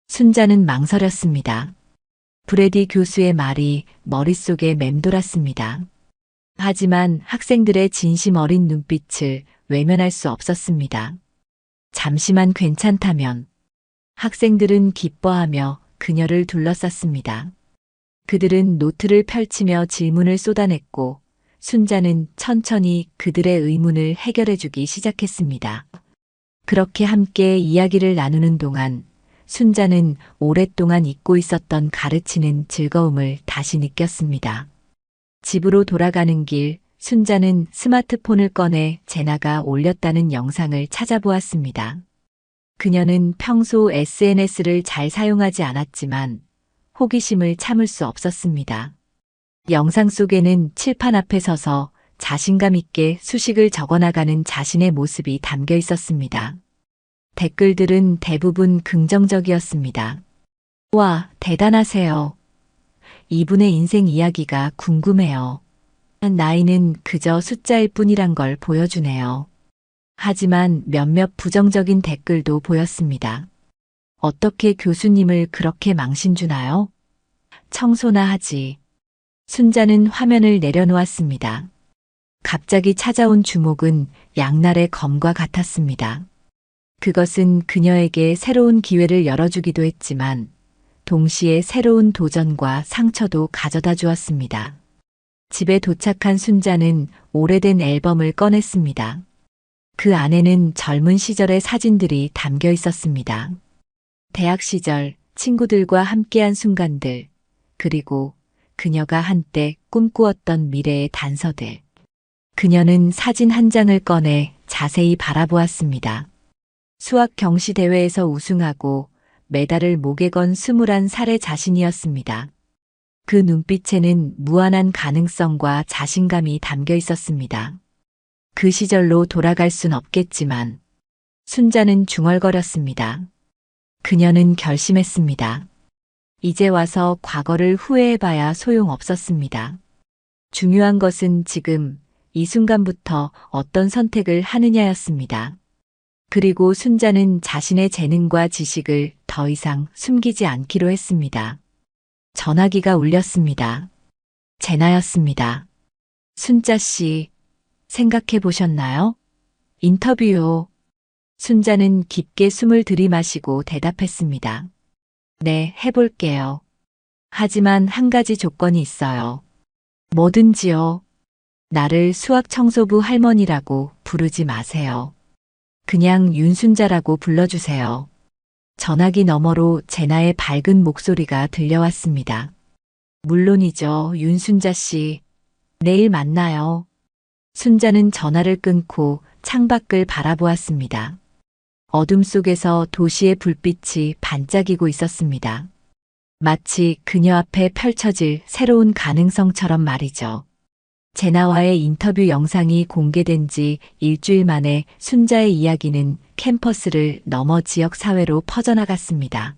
[SPEAKER 1] 순자는 망설였습니다. 브래디 교수의 말이 머릿속에 맴돌았습니다. 하지만 학생들의 진심 어린 눈빛을 외면할 수 없었습니다. 잠시만 괜찮다면. 학생들은 기뻐하며 그녀를 둘러쌌습니다. 그들은 노트를 펼치며 질문을 쏟아냈고 순자는 천천히 그들의 의문을 해결해주기 시작했습니다. 그렇게 함께 이야기를 나누는 동안 순자는 오랫동안 잊고 있었던 가르치는 즐거움을 다시 느꼈습니다. 집으로 돌아가는 길, 순자는 스마트폰을 꺼내 제나가 올렸다는 영상을 찾아보았습니다. 그녀는 평소 SNS를 잘 사용하지 않았지만 호기심을 참을 수 없었습니다. 영상 속에는 칠판 앞에 서서 자신감 있게 수식을 적어나가는 자신의 모습이 담겨 있었습니다. 댓글들은 대부분 긍정적이었습니다. 와, 대단하세요. 이분의 인생 이야기가 궁금해요. 나이는 그저 숫자일 뿐이란 걸 보여주네요. 하지만 몇몇 부정적인 댓글도 보였습니다. 어떻게 교수님을 그렇게 망신주나요? 청소나 하지. 순자는 화면을 내려놓았습니다. 갑자기 찾아온 주목은 양날의 검과 같았습니다. 그것은 그녀에게 새로운 기회를 열어주기도 했지만 동시에 새로운 도전과 상처도 가져다 주었습니다. 집에 도착한 순자는 오래된 앨범을 꺼냈습니다. 그 안에는 젊은 시절의 사진들이 담겨 있었습니다. 대학 시절 친구들과 함께한 순간들, 그리고 그녀가 한때 꿈꾸었던 미래의 단서들. 그녀는 사진 한 장을 꺼내 자세히 바라보았습니다. 수학 경시 대회에서 우승하고 메달을 목에 건 21살의 자신이었습니다. 그 눈빛에는 무한한 가능성과 자신감이 담겨 있었습니다. 그 시절로 돌아갈 순 없겠지만 순자는 중얼거렸습니다. 그녀는 결심했습니다. 이제 와서 과거를 후회해봐야 소용없었습니다. 중요한 것은 지금 이 순간부터 어떤 선택을 하느냐였습니다. 그리고 순자는 자신의 재능과 지식을 더 이상 숨기지 않기로 했습니다. 전화기가 울렸습니다. 제나였습니다. 순자 씨, 생각해 보셨나요? 인터뷰요. 순자는 깊게 숨을 들이마시고 대답했습니다. 네, 해볼게요. 하지만 한 가지 조건이 있어요. 뭐든지요. 나를 수학 청소부 할머니라고 부르지 마세요. 그냥 윤순자라고 불러주세요. 전화기 너머로 제나의 밝은 목소리가 들려왔습니다. 물론이죠, 윤순자 씨. 내일 만나요. 순자는 전화를 끊고 창밖을 바라보았습니다. 어둠 속에서 도시의 불빛이 반짝이고 있었습니다. 마치 그녀 앞에 펼쳐질 새로운 가능성처럼 말이죠. 제나와의 인터뷰 영상이 공개된 지 일주일 만에 순자의 이야기는 캠퍼스를 넘어 지역 사회로 퍼져나갔습니다.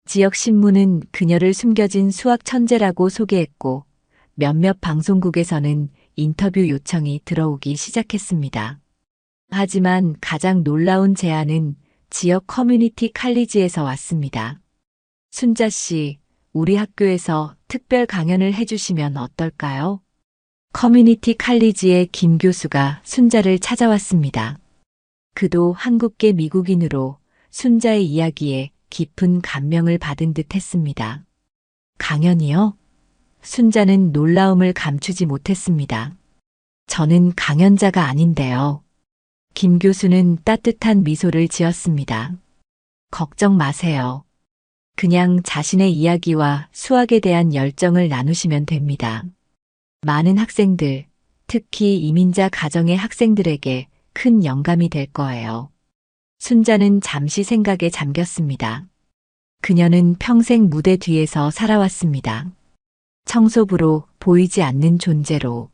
[SPEAKER 1] 지역 신문은 그녀를 숨겨진 수학 천재라고 소개했고 몇몇 방송국에서는 인터뷰 요청이 들어오기 시작했습니다. 하지만 가장 놀라운 제안은 지역 커뮤니티 칼리지에서 왔습니다. 순자 씨, 우리 학교에서 특별 강연을 해주시면 어떨까요? 커뮤니티 칼리지의 김 교수가 순자를 찾아왔습니다. 그도 한국계 미국인으로 순자의 이야기에 깊은 감명을 받은 듯 했습니다. 강연이요? 순자는 놀라움을 감추지 못했습니다. 저는 강연자가 아닌데요. 김 교수는 따뜻한 미소를 지었습니다. 걱정 마세요. 그냥 자신의 이야기와 수학에 대한 열정을 나누시면 됩니다. 많은 학생들, 특히 이민자 가정의 학생들에게 큰 영감이 될 거예요. 순자는 잠시 생각에 잠겼습니다. 그녀는 평생 무대 뒤에서 살아왔습니다. 청소부로, 보이지 않는 존재로.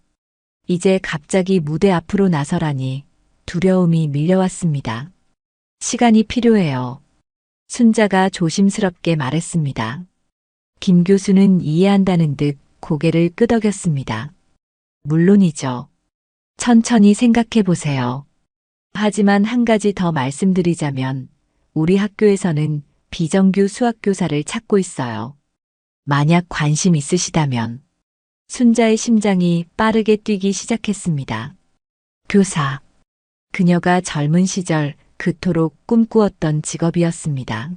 [SPEAKER 1] 이제 갑자기 무대 앞으로 나서라니 두려움이 밀려왔습니다. 시간이 필요해요. 순자가 조심스럽게 말했습니다. 김 교수는 이해한다는 듯 고개를 끄덕였습니다. 물론이죠. 천천히 생각해 보세요. 하지만 한 가지 더 말씀드리자면 우리 학교에서는 비정규 수학교사를 찾고 있어요. 만약 관심 있으시다면. 순자의 심장이 빠르게 뛰기 시작했습니다. 교사. 그녀가 젊은 시절 그토록 꿈꾸었던 직업이었습니다.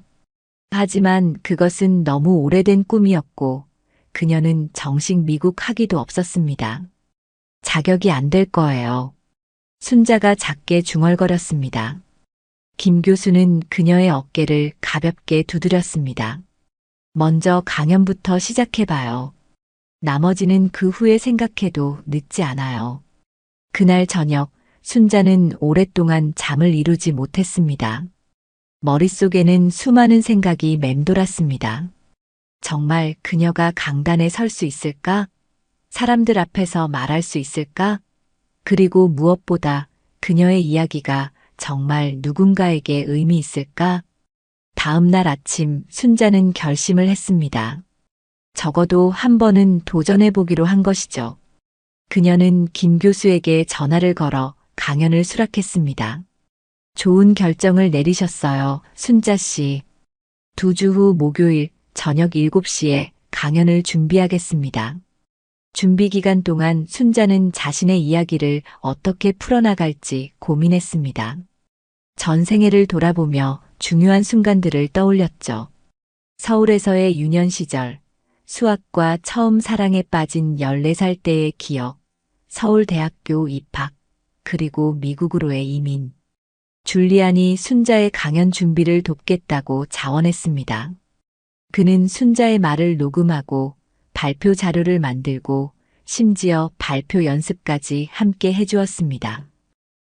[SPEAKER 1] 하지만 그것은 너무 오래된 꿈이었고 그녀는 정식 미국 학위도 없었습니다. 자격이 안 될 거예요. 순자가 작게 중얼거렸습니다. 김 교수는 그녀의 어깨를 가볍게 두드렸습니다. 먼저 강연부터 시작해봐요. 나머지는 그 후에 생각해도 늦지 않아요. 그날 저녁 순자는 오랫동안 잠을 이루지 못했습니다. 머릿속에는 수많은 생각이 맴돌았습니다. 정말 그녀가 강단에 설 수 있을까? 사람들 앞에서 말할 수 있을까? 그리고 무엇보다 그녀의 이야기가 정말 누군가에게 의미 있을까? 다음 날 아침 순자는 결심을 했습니다. 적어도 한 번은 도전해보기로 한 것이죠. 그녀는 김 교수에게 전화를 걸어 강연을 수락했습니다. 좋은 결정을 내리셨어요, 순자 씨. 2주 후 목요일 저녁 7시에 강연을 준비하겠습니다. 준비 기간 동안 순자는 자신의 이야기를 어떻게 풀어나갈지 고민했습니다. 전생애를 돌아보며 중요한 순간들을 떠올렸죠. 서울에서의 유년 시절, 수학과 처음 사랑에 빠진 14살 때의 기억, 서울대학교 입학, 그리고 미국으로의 이민. 줄리안이 순자의 강연 준비를 돕겠다고 자원했습니다. 그는 순자의 말을 녹음하고 발표 자료를 만들고 심지어 발표 연습까지 함께 해주었습니다.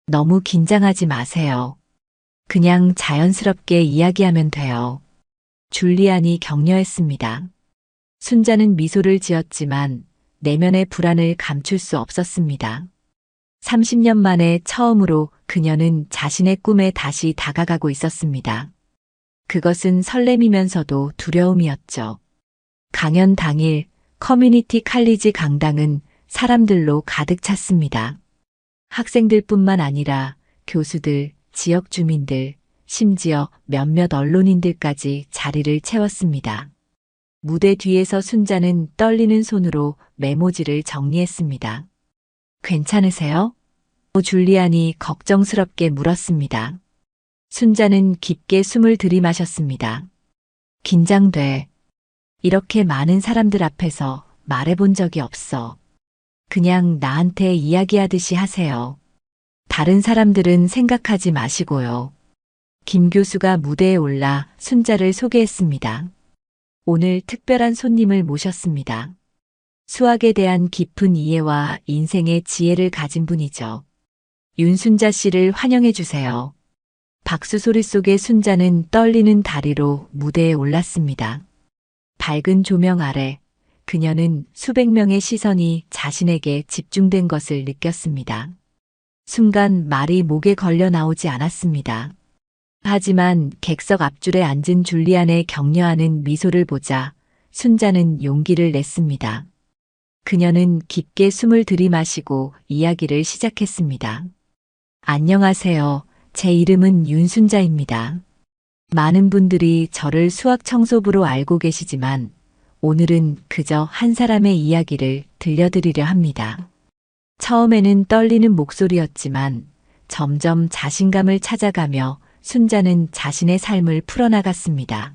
[SPEAKER 1] 너무 긴장하지 마세요. 그냥 자연스럽게 이야기하면 돼요. 줄리안이 격려했습니다. 순자는 미소를 지었지만 내면의 불안을 감출 수 없었습니다. 30년 만에 처음으로 그녀는 자신의 꿈에 다시 다가가고 있었습니다. 그것은 설렘이면서도 두려움이었죠. 강연 당일 커뮤니티 칼리지 강당은 사람들로 가득 찼습니다. 학생들뿐만 아니라 교수들, 지역 주민들, 심지어 몇몇 언론인들까지 자리를 채웠습니다. 무대 뒤에서 순자는 떨리는 손으로 메모지를 정리했습니다. 괜찮으세요? 줄리안이 걱정스럽게 물었습니다. 순자는 깊게 숨을 들이마셨습니다. 긴장돼. 이렇게 많은 사람들 앞에서 말해본 적이 없어. 그냥 나한테 이야기하듯이 하세요. 다른 사람들은 생각하지 마시고요. 김 교수가 무대에 올라 순자를 소개했습니다. 오늘 특별한 손님을 모셨습니다. 수학에 대한 깊은 이해와 인생의 지혜를 가진 분이죠. 윤순자 씨를 환영해 주세요. 박수 소리 속에 순자는 떨리는 다리로 무대에 올랐습니다. 밝은 조명 아래 그녀는 수백 명의 시선이 자신에게 집중된 것을 느꼈습니다. 순간 말이 목에 걸려 나오지 않았습니다. 하지만 객석 앞줄에 앉은 줄리안의 격려하는 미소를 보자 순자는 용기를 냈습니다. 그녀는 깊게 숨을 들이마시고 이야기를 시작했습니다. 안녕하세요. 제 이름은 윤순자입니다. 많은 분들이 저를 수학 청소부로 알고 계시지만 오늘은 그저 한 사람의 이야기를 들려드리려 합니다. 처음에는 떨리는 목소리였지만 점점 자신감을 찾아가며 순자는 자신의 삶을 풀어나갔습니다.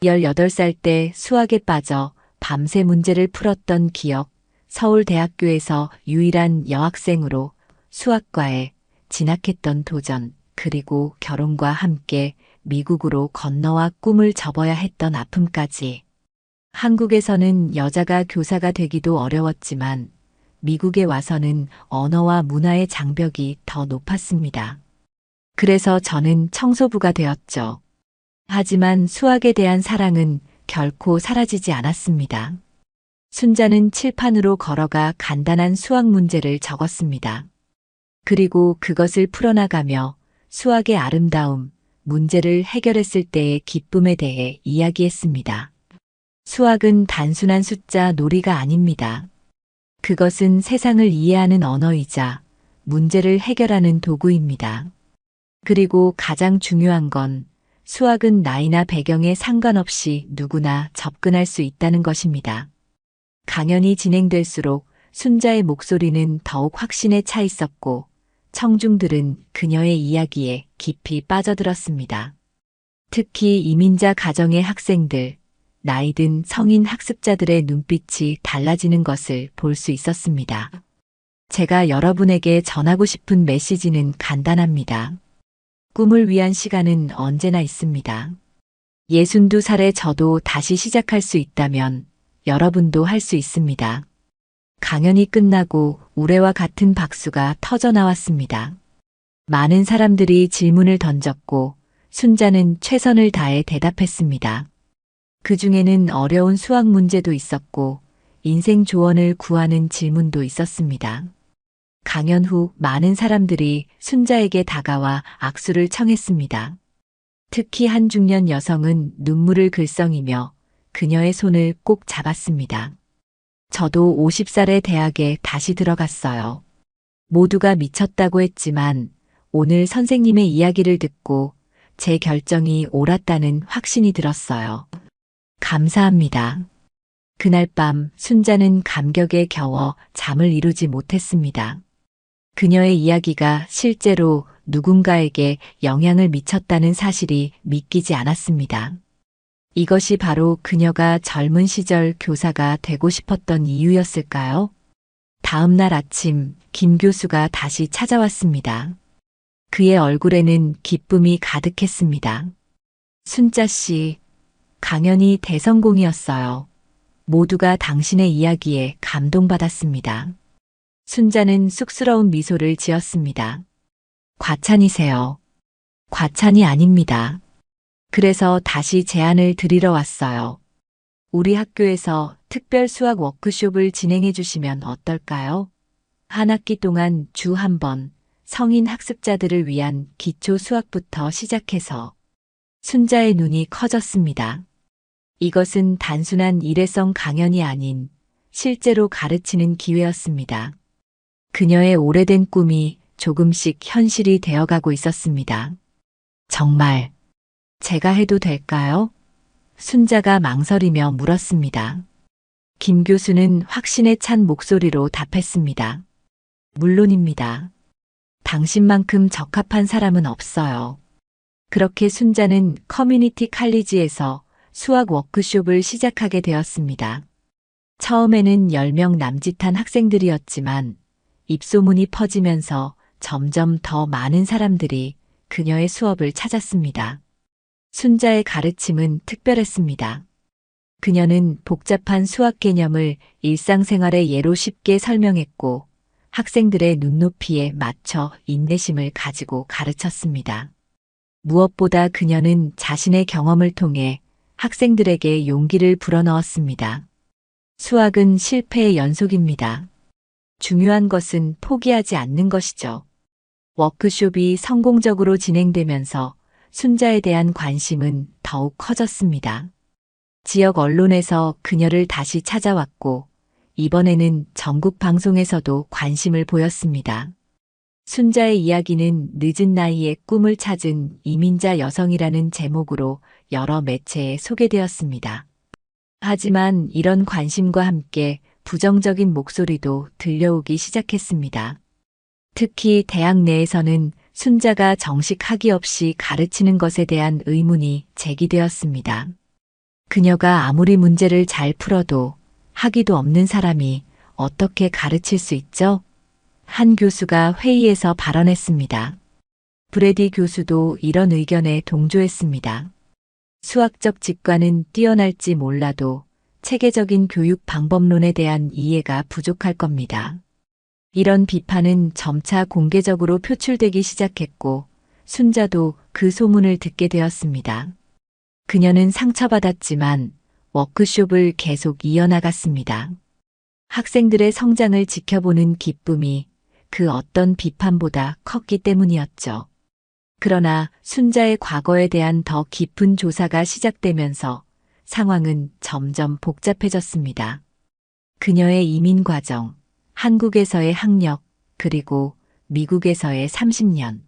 [SPEAKER 1] 18살 때 수학에 빠져 밤새 문제를 풀었던 기억, 서울대학교에서 유일한 여학생으로 수학과에 진학했던 도전, 그리고 결혼과 함께 미국으로 건너와 꿈을 접어야 했던 아픔까지. 한국에서는 여자가 교사가 되기도 어려웠지만 미국에 와서는 언어와 문화의 장벽이 더 높았습니다. 그래서 저는 청소부가 되었죠. 하지만 수학에 대한 사랑은 결코 사라지지 않았습니다. 순자는 칠판으로 걸어가 간단한 수학 문제를 적었습니다. 그리고 그것을 풀어나가며 수학의 아름다움, 문제를 해결했을 때의 기쁨에 대해 이야기했습니다. 수학은 단순한 숫자 놀이가 아닙니다. 그것은 세상을 이해하는 언어이자 문제를 해결하는 도구입니다. 그리고 가장 중요한 건 수학은 나이나 배경에 상관없이 누구나 접근할 수 있다는 것입니다. 강연이 진행될수록 순자의 목소리는 더욱 확신에 차 있었고 청중들은 그녀의 이야기에 깊이 빠져들었습니다. 특히 이민자 가정의 학생들, 나이든 성인 학습자들의 눈빛이 달라지는 것을 볼 수 있었습니다. 제가 여러분에게 전하고 싶은 메시지는 간단합니다. 꿈을 위한 시간은 언제나 있습니다. 62살의 저도 다시 시작할 수 있다면 여러분도 할 수 있습니다. 강연이 끝나고 우레와 같은 박수가 터져 나왔습니다. 많은 사람들이 질문을 던졌고 순자는 최선을 다해 대답했습니다. 그 중에는 어려운 수학 문제도 있었고 인생 조언을 구하는 질문도 있었습니다. 강연 후 많은 사람들이 순자에게 다가와 악수를 청했습니다. 특히 한 중년 여성은 눈물을 글썽이며 그녀의 손을 꼭 잡았습니다. 저도 50살의 대학에 다시 들어갔어요. 모두가 미쳤다고 했지만 오늘 선생님의 이야기를 듣고 제 결정이 옳았다는 확신이 들었어요. 감사합니다. 그날 밤 순자는 감격에 겨워 잠을 이루지 못했습니다. 그녀의 이야기가 실제로 누군가에게 영향을 미쳤다는 사실이 믿기지 않았습니다. 이것이 바로 그녀가 젊은 시절 교사가 되고 싶었던 이유였을까요? 다음 날 아침 김 교수가 다시 찾아왔습니다. 그의 얼굴에는 기쁨이 가득했습니다. 순자 씨, 강연이 대성공이었어요. 모두가 당신의 이야기에 감동받았습니다. 순자는 쑥스러운 미소를 지었습니다. 과찬이세요. 과찬이 아닙니다. 그래서 다시 제안을 드리러 왔어요. 우리 학교에서 특별 수학 워크숍을 진행해 주시면 어떨까요? 한 학기 동안 주 한 번 성인 학습자들을 위한 기초 수학부터 시작해서 순자의 눈이 커졌습니다. 이것은 단순한 일회성 강연이 아닌 실제로 가르치는 기회였습니다. 그녀의 오래된 꿈이 조금씩 현실이 되어가고 있었습니다. 정말 제가 해도 될까요? 순자가 망설이며 물었습니다. 김 교수는 확신에 찬 목소리로 답했습니다. 물론입니다. 당신만큼 적합한 사람은 없어요. 그렇게 순자는 커뮤니티 칼리지에서 수학 워크숍을 시작하게 되었습니다. 처음에는 10명 남짓한 학생들이었지만 입소문이 퍼지면서 점점 더 많은 사람들이 그녀의 수업을 찾았습니다. 순자의 가르침은 특별했습니다. 그녀는 복잡한 수학 개념을 일상생활의 예로 쉽게 설명했고 학생들의 눈높이에 맞춰 인내심을 가지고 가르쳤습니다. 무엇보다 그녀는 자신의 경험을 통해 학생들에게 용기를 불어넣었습니다. 수학은 실패의 연속입니다. 중요한 것은 포기하지 않는 것이죠. 워크숍이 성공적으로 진행되면서 순자에 대한 관심은 더욱 커졌습니다. 지역 언론에서 그녀를 다시 찾아왔고 이번에는 전국 방송에서도 관심을 보였습니다. 순자의 이야기는 늦은 나이에 꿈을 찾은 이민자 여성이라는 제목으로 여러 매체에 소개되었습니다. 하지만 이런 관심과 함께 부정적인 목소리도 들려오기 시작했습니다. 특히 대학 내에서는 순자가 정식 학위 없이 가르치는 것에 대한 의문이 제기되었습니다. 그녀가 아무리 문제를 잘 풀어도 학위도 없는 사람이 어떻게 가르칠 수 있죠? 한 교수가 회의에서 발언했습니다. 브래디 교수도 이런 의견에 동조했습니다. 수학적 직관은 뛰어날지 몰라도 체계적인 교육 방법론에 대한 이해가 부족할 겁니다. 이런 비판은 점차 공개적으로 표출되기 시작했고 순자도 그 소문을 듣게 되었습니다. 그녀는 상처받았지만 워크숍을 계속 이어나갔습니다. 학생들의 성장을 지켜보는 기쁨이 그 어떤 비판보다 컸기 때문이었죠. 그러나 순자의 과거에 대한 더 깊은 조사가 시작되면서 상황은 점점 복잡해졌습니다. 그녀의 이민 과정, 한국에서의 학력, 그리고 미국에서의 30년.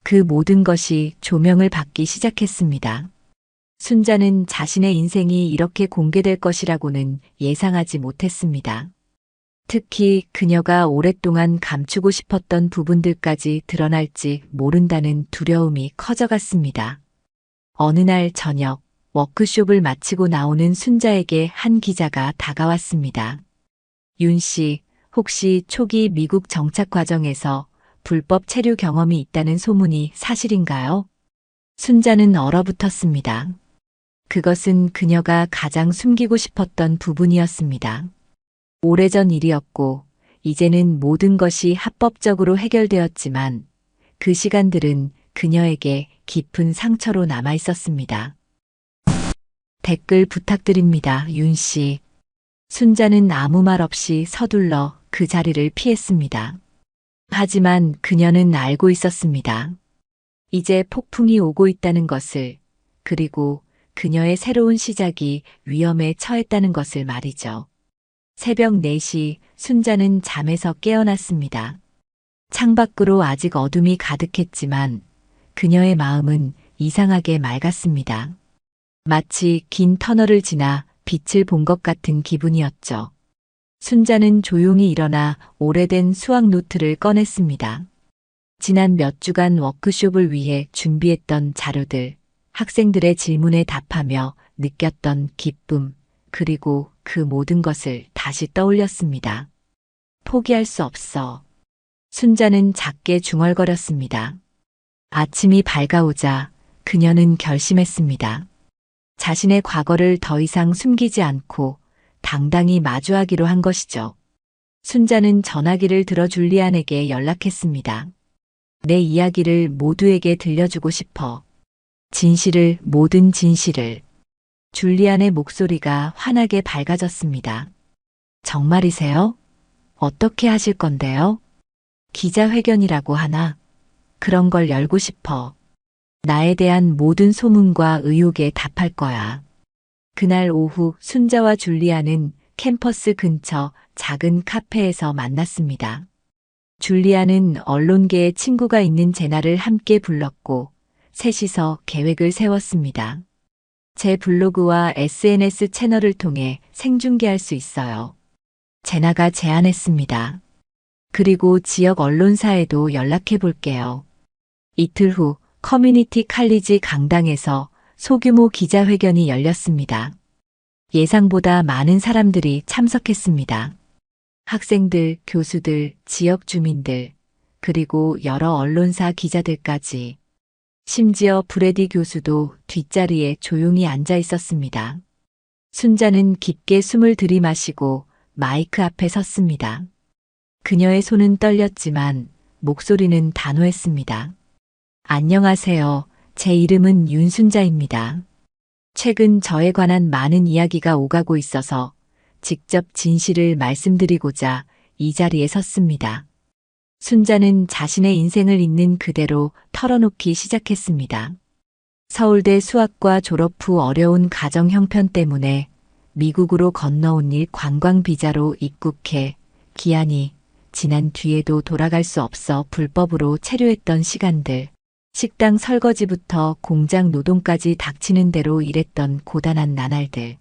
[SPEAKER 1] 그 모든 것이 조명을 받기 시작했습니다. 순자는 자신의 인생이 이렇게 공개될 것이라고는 예상하지 못했습니다. 특히 그녀가 오랫동안 감추고 싶었던 부분들까지 드러날지 모른다는 두려움이 커져갔습니다. 어느 날 저녁, 워크숍을 마치고 나오는 순자에게 한 기자가 다가왔습니다. 윤 씨, 혹시 초기 미국 정착 과정에서 불법 체류 경험이 있다는 소문이 사실인가요? 순자는 얼어붙었습니다. 그것은 그녀가 가장 숨기고 싶었던 부분이었습니다. 오래전 일이었고, 이제는 모든 것이 합법적으로 해결되었지만, 그 시간들은 그녀에게 깊은 상처로 남아 있었습니다. 댓글 부탁드립니다, 윤 씨. 순자는 아무 말 없이 서둘러 그 자리를 피했습니다. 하지만 그녀는 알고 있었습니다. 이제 폭풍이 오고 있다는 것을, 그리고 그녀의 새로운 시작이 위험에 처했다는 것을 말이죠. 새벽 4시 순자는 잠에서 깨어났습니다. 창밖으로 아직 어둠이 가득했지만 그녀의 마음은 이상하게 맑았습니다. 마치 긴 터널을 지나 빛을 본 것 같은 기분이었죠. 순자는 조용히 일어나 오래된 수학 노트를 꺼냈습니다. 지난 몇 주간 워크숍을 위해 준비했던 자료들, 학생들의 질문에 답하며 느꼈던 기쁨, 그리고 그 모든 것을 다시 떠올렸습니다. 포기할 수 없어. 순자는 작게 중얼거렸습니다. 아침이 밝아오자 그녀는 결심했습니다. 자신의 과거를 더 이상 숨기지 않고 당당히 마주하기로 한 것이죠. 순자는 전화기를 들어 줄리안에게 연락했습니다. 내 이야기를 모두에게 들려주고 싶어. 진실을, 모든 진실을. 줄리안의 목소리가 환하게 밝아졌습니다. 정말이세요? 어떻게 하실 건데요? 기자회견이라고 하나? 그런 걸 열고 싶어. 나에 대한 모든 소문과 의혹에 답할 거야. 그날 오후 순자와 줄리안은 캠퍼스 근처 작은 카페에서 만났습니다. 줄리안은 언론계에 친구가 있는 제나를 함께 불렀고 셋이서 계획을 세웠습니다. 제 블로그와 SNS 채널을 통해 생중계할 수 있어요. 제나가 제안했습니다. 그리고 지역 언론사에도 연락해 볼게요. 이틀 후 커뮤니티 칼리지 강당에서 소규모 기자회견이 열렸습니다. 예상보다 많은 사람들이 참석했습니다. 학생들, 교수들, 지역 주민들, 그리고 여러 언론사 기자들까지. 심지어 브래디 교수도 뒷자리에 조용히 앉아 있었습니다. 순자는 깊게 숨을 들이마시고 마이크 앞에 섰습니다. 그녀의 손은 떨렸지만 목소리는 단호했습니다. 안녕하세요. 제 이름은 윤순자입니다. 최근 저에 관한 많은 이야기가 오가고 있어서 직접 진실을 말씀드리고자 이 자리에 섰습니다. 순자는 자신의 인생을 있는 그대로 털어놓기 시작했습니다. 서울대 수학과 졸업 후 어려운 가정 형편 때문에 미국으로 건너온 일 관광 비자로 입국해 기한이 지난 뒤에도 돌아갈 수 없어 불법으로 체류했던 시간들, 식당 설거지부터 공장 노동까지 닥치는 대로 일했던 고단한 나날들.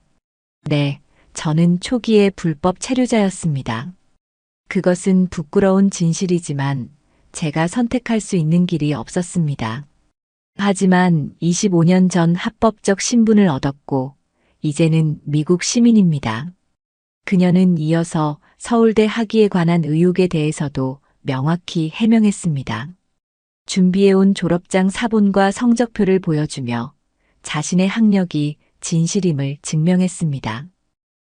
[SPEAKER 1] 네, 저는 초기에 불법 체류자였습니다. 그것은 부끄러운 진실이지만 제가 선택할 수 있는 길이 없었습니다. 하지만 25년 전 합법적 신분을 얻었고 이제는 미국 시민입니다. 그녀는 이어서 서울대 학위에 관한 의혹에 대해서도 명확히 해명했습니다. 준비해온 졸업장 사본과 성적표를 보여주며 자신의 학력이 진실임을 증명했습니다.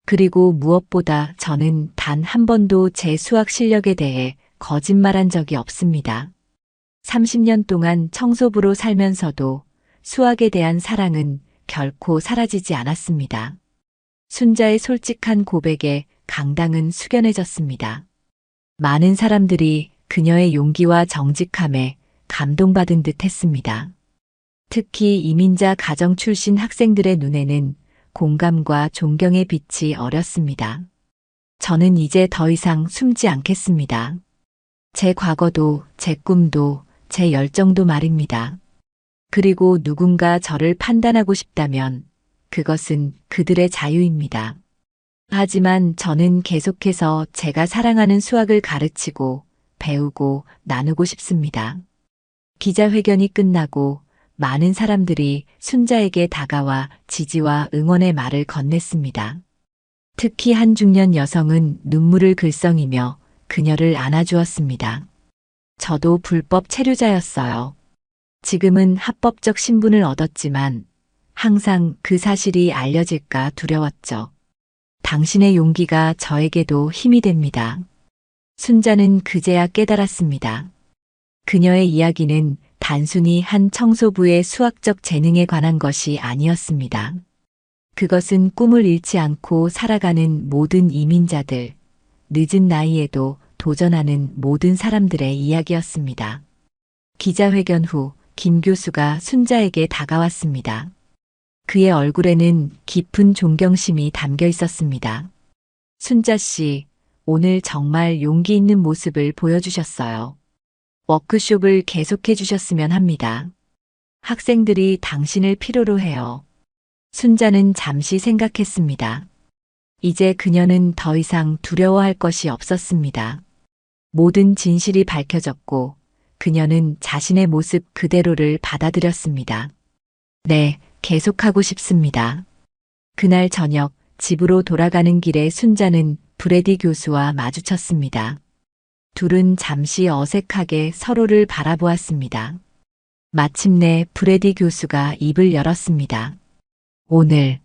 [SPEAKER 1] 그리고 무엇보다 저는 단 한 번도 제 수학 실력에 대해 거짓말한 적이 없습니다. 30년 동안 청소부로 살면서도 수학에 대한 사랑은 결코 사라지지 않았습니다. 순자의 솔직한 고백에 강당은 숙연해졌습니다. 많은 사람들이 그녀의 용기와 정직함에 감동받은 듯 했습니다. 특히 이민자 가정 출신 학생들의 눈에는 공감과 존경의 빛이 어렸습니다. 저는 이제 더 이상 숨지 않겠습니다. 제 과거도, 제 꿈도, 제 열정도 말입니다. 그리고 누군가 저를 판단하고 싶다면 그것은 그들의 자유입니다. 하지만 저는 계속해서 제가 사랑하는 수학을 가르치고 배우고 나누고 싶습니다. 기자회견이 끝나고 많은 사람들이 순자에게 다가와 지지와 응원의 말을 건넸습니다. 특히 한 중년 여성은 눈물을 글썽이며 그녀를 안아주었습니다. 저도 불법 체류자였어요. 지금은 합법적 신분을 얻었지만 항상 그 사실이 알려질까 두려웠죠. 당신의 용기가 저에게도 힘이 됩니다. 순자는 그제야 깨달았습니다. 그녀의 이야기는 단순히 한 청소부의 수학적 재능에 관한 것이 아니었습니다. 그것은 꿈을 잃지 않고 살아가는 모든 이민자들, 늦은 나이에도 도전하는 모든 사람들의 이야기였습니다. 기자회견 후 김 교수가 순자에게 다가왔습니다. 그의 얼굴에는 깊은 존경심이 담겨 있었습니다. 순자 씨, 오늘 정말 용기 있는 모습을 보여주셨어요. 워크숍을 계속해 주셨으면 합니다. 학생들이 당신을 필요로 해요. 순자는 잠시 생각했습니다. 이제 그녀는 더 이상 두려워할 것이 없었습니다. 모든 진실이 밝혀졌고 그녀는 자신의 모습 그대로를 받아들였습니다. 네, 계속하고 싶습니다. 그날 저녁 집으로 돌아가는 길에 순자는 브래디 교수와 마주쳤습니다. 둘은 잠시 어색하게 서로를 바라보았습니다. 마침내 브래디 교수가 입을 열었습니다. 오늘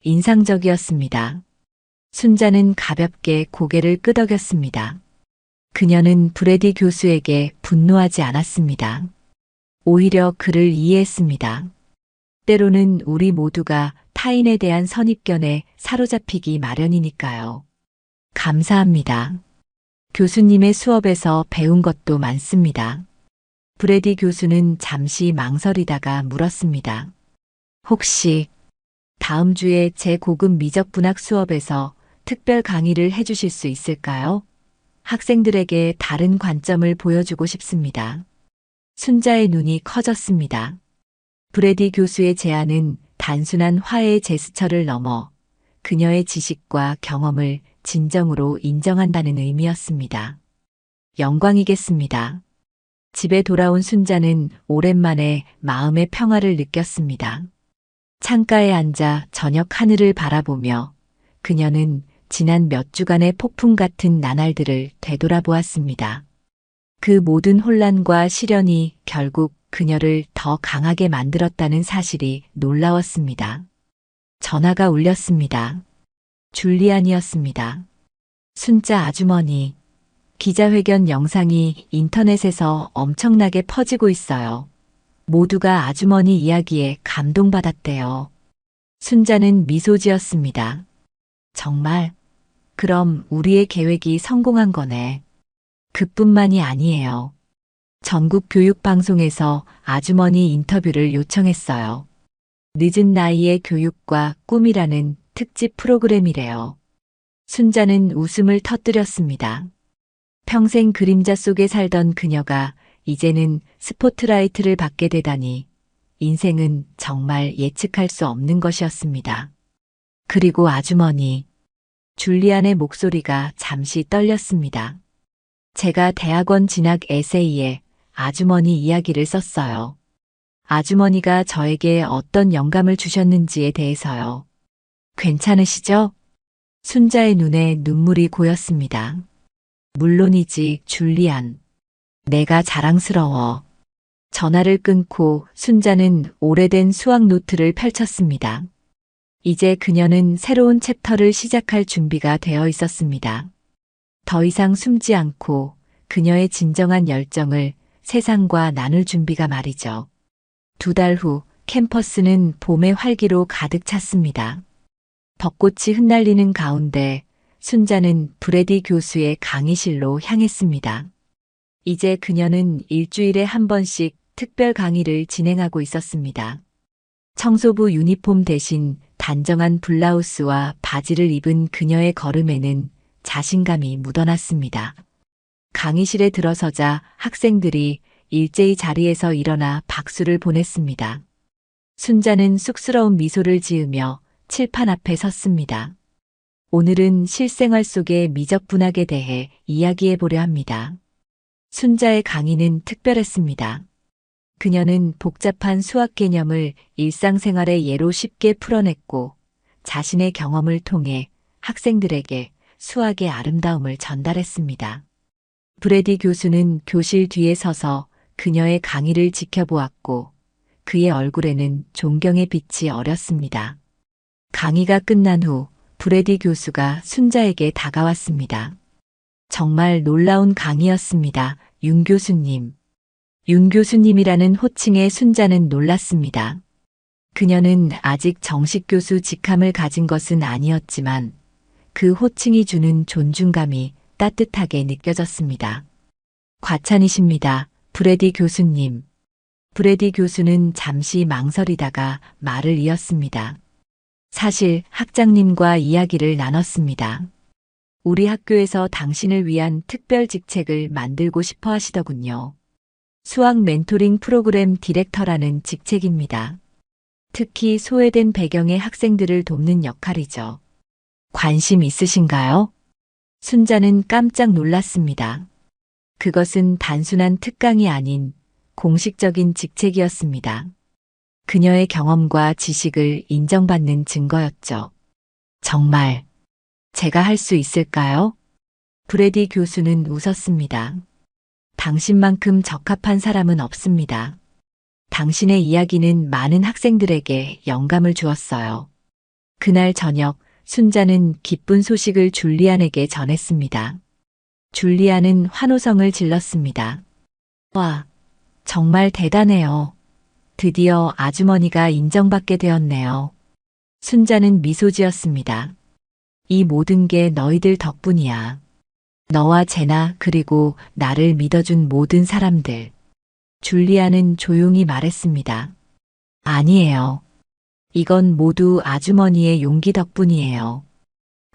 [SPEAKER 1] 인상적이었습니다. 순자는 가볍게 고개를 끄덕였습니다. 그녀는 브래디 교수에게 분노하지 않았습니다. 오히려 그를 이해했습니다. 때로는 우리 모두가 타인에 대한 선입견에 사로잡히기 마련이니까요. 감사합니다. 교수님의 수업에서 배운 것도 많습니다. 브래디 교수는 잠시 망설이다가 물었습니다. 혹시 다음 주에 제 고급 미적분학 수업에서 특별 강의를 해주실 수 있을까요? 학생들에게 다른 관점을 보여주고 싶습니다. 순자의 눈이 커졌습니다. 브래디 교수의 제안은 단순한 화해의 제스처를 넘어 그녀의 지식과 경험을 진정으로 인정한다는 의미였습니다. 영광이겠습니다. 집에 돌아온 순자는 오랜만에 마음의 평화를 느꼈습니다. 창가에 앉아 저녁 하늘을 바라보며 그녀는 지난 몇 주간의 폭풍 같은 나날들을 되돌아보았습니다. 그 모든 혼란과 시련이 결국 그녀를 더 강하게 만들었다는 사실이 놀라웠습니다. 전화가 울렸습니다. 줄리안이었습니다. 순자 아주머니, 기자회견 영상이 인터넷에서 엄청나게 퍼지고 있어요. 모두가 아주머니 이야기에 감동받았대요. 순자는 미소 지었습니다. 정말? 그럼 우리의 계획이 성공한 거네. 그뿐만이 아니에요. 전국 교육방송에서 아주머니 인터뷰를 요청했어요. 늦은 나이의 교육과 꿈이라는 특집 프로그램이래요. 순자는 웃음을 터뜨렸습니다. 평생 그림자 속에 살던 그녀가 이제는 스포트라이트를 받게 되다니 인생은 정말 예측할 수 없는 것이었습니다. 그리고 아주머니, 줄리안의 목소리가 잠시 떨렸습니다. 제가 대학원 진학 에세이에 아주머니 이야기를 썼어요. 아주머니가 저에게 어떤 영감을 주셨는지에 대해서요. 괜찮으시죠? 순자의 눈에 눈물이 고였습니다. 물론이지, 줄리안. 내가 자랑스러워. 전화를 끊고 순자는 오래된 수학 노트를 펼쳤습니다. 이제 그녀는 새로운 챕터를 시작할 준비가 되어 있었습니다. 더 이상 숨지 않고 그녀의 진정한 열정을 세상과 나눌 준비가 말이죠. 2달 후 캠퍼스는 봄의 활기로 가득 찼습니다. 벚꽃이 흩날리는 가운데 순자는 브래디 교수의 강의실로 향했습니다. 이제 그녀는 일주일에 한 번씩 특별 강의를 진행하고 있었습니다. 청소부 유니폼 대신 단정한 블라우스와 바지를 입은 그녀의 걸음에는 자신감이 묻어났습니다. 강의실에 들어서자 학생들이 일제히 자리에서 일어나 박수를 보냈습니다. 순자는 쑥스러운 미소를 지으며 칠판 앞에 섰습니다. 오늘은 실생활 속의 미적분학에 대해 이야기해 보려 합니다. 순자의 강의는 특별했습니다. 그녀는 복잡한 수학 개념을 일상생활의 예로 쉽게 풀어냈고 자신의 경험을 통해 학생들에게 수학의 아름다움을 전달했습니다. 브래디 교수는 교실 뒤에 서서 그녀의 강의를 지켜보았고 그의 얼굴에는 존경의 빛이 어렸습니다. 강의가 끝난 후 브래디 교수가 순자에게 다가왔습니다. 정말 놀라운 강의였습니다, 윤 교수님. 윤 교수님이라는 호칭에 순자는 놀랐습니다. 그녀는 아직 정식 교수 직함을 가진 것은 아니었지만 그 호칭이 주는 존중감이 따뜻하게 느껴졌습니다. 과찬이십니다, 브래디 교수님. 브래디 교수는 잠시 망설이다가 말을 이었습니다. 사실 학장님과 이야기를 나눴습니다. 우리 학교에서 당신을 위한 특별 직책을 만들고 싶어 하시더군요. 수학 멘토링 프로그램 디렉터라는 직책입니다. 특히 소외된 배경의 학생들을 돕는 역할이죠. 관심 있으신가요? 순자는 깜짝 놀랐습니다. 그것은 단순한 특강이 아닌 공식적인 직책이었습니다. 그녀의 경험과 지식을 인정받는 증거였죠. 정말 제가 할 수 있을까요? 브래디 교수는 웃었습니다. 당신만큼 적합한 사람은 없습니다. 당신의 이야기는 많은 학생들에게 영감을 주었어요. 그날 저녁 순자는 기쁜 소식을 줄리안에게 전했습니다. 줄리안은 환호성을 질렀습니다. 와, 정말 대단해요. 드디어 아주머니가 인정받게 되었네요. 순자는 미소 지었습니다. 이 모든 게 너희들 덕분이야. 너와 제나 그리고 나를 믿어준 모든 사람들. 줄리아는 조용히 말했습니다. 아니에요. 이건 모두 아주머니의 용기 덕분이에요.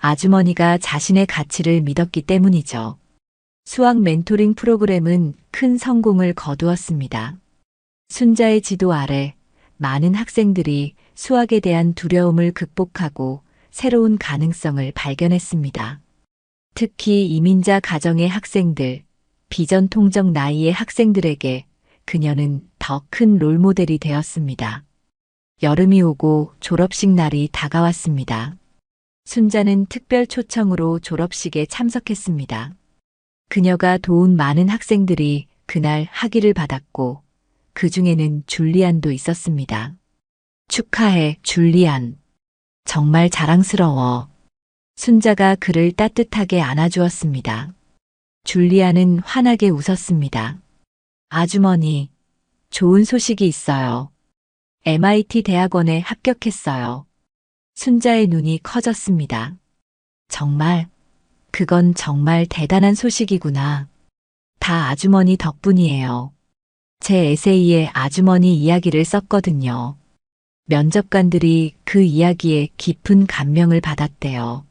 [SPEAKER 1] 아주머니가 자신의 가치를 믿었기 때문이죠. 수학 멘토링 프로그램은 큰 성공을 거두었습니다. 순자의 지도 아래 많은 학생들이 수학에 대한 두려움을 극복하고 새로운 가능성을 발견했습니다. 특히 이민자 가정의 학생들, 비전통적 나이의 학생들에게 그녀는 더 큰 롤모델이 되었습니다. 여름이 오고 졸업식 날이 다가왔습니다. 순자는 특별 초청으로 졸업식에 참석했습니다. 그녀가 도운 많은 학생들이 그날 학위를 받았고 그 중에는 줄리안도 있었습니다. 축하해, 줄리안. 정말 자랑스러워. 순자가 그를 따뜻하게 안아주었습니다. 줄리안은 환하게 웃었습니다. 아주머니, 좋은 소식이 있어요. MIT 대학원에 합격했어요. 순자의 눈이 커졌습니다. 정말, 그건 정말 대단한 소식이구나. 다 아주머니 덕분이에요. 제 에세이에 아주머니 이야기를 썼거든요. 면접관들이 그 이야기에 깊은 감명을 받았대요.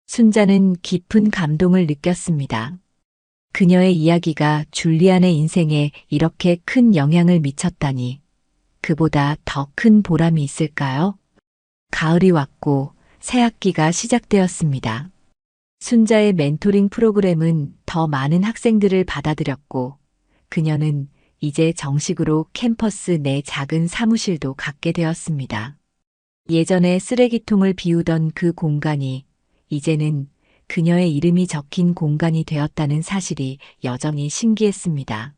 [SPEAKER 1] 순자는 깊은 감동을 느꼈습니다. 그녀의 이야기가 줄리안의 인생에 이렇게 큰 영향을 미쳤다니 그보다 더 큰 보람이 있을까요? 가을이 왔고 새 학기가 시작되었습니다. 순자의 멘토링 프로그램은 더 많은 학생들을 받아들였고 그녀는 이제 정식으로 캠퍼스 내 작은 사무실도 갖게 되었습니다. 예전에 쓰레기통을 비우던 그 공간이 이제는 그녀의 이름이 적힌 공간이 되었다는 사실이 여전히 신기했습니다.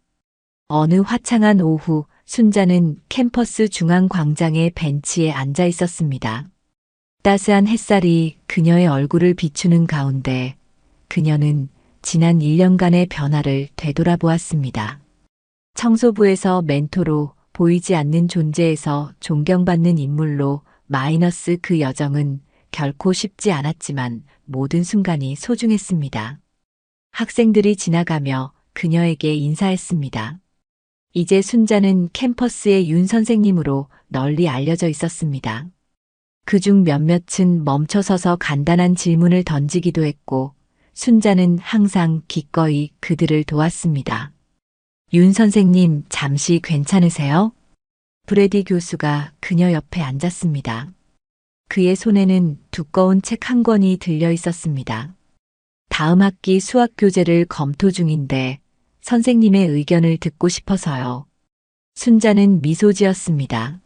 [SPEAKER 1] 어느 화창한 오후 순자는 캠퍼스 중앙 광장의 벤치에 앉아 있었습니다. 따스한 햇살이 그녀의 얼굴을 비추는 가운데 그녀는 지난 1년간의 변화를 되돌아보았습니다. 청소부에서 멘토로 보이지 않는 존재에서 존경받는 인물로 마이너스 그 여정은 결코 쉽지 않았지만 모든 순간이 소중했습니다. 학생들이 지나가며 그녀에게 인사했습니다. 이제 순자는 캠퍼스의 윤 선생님으로 널리 알려져 있었습니다. 그중 몇몇은 멈춰서서 간단한 질문을 던지기도 했고 순자는 항상 기꺼이 그들을 도왔습니다. 윤 선생님, 잠시 괜찮으세요? 브래디 교수가 그녀 옆에 앉았습니다. 그의 손에는 두꺼운 책 한 권이 들려 있었습니다. 다음 학기 수학 교재를 검토 중인데 선생님의 의견을 듣고 싶어서요. 순자는 미소 지었습니다.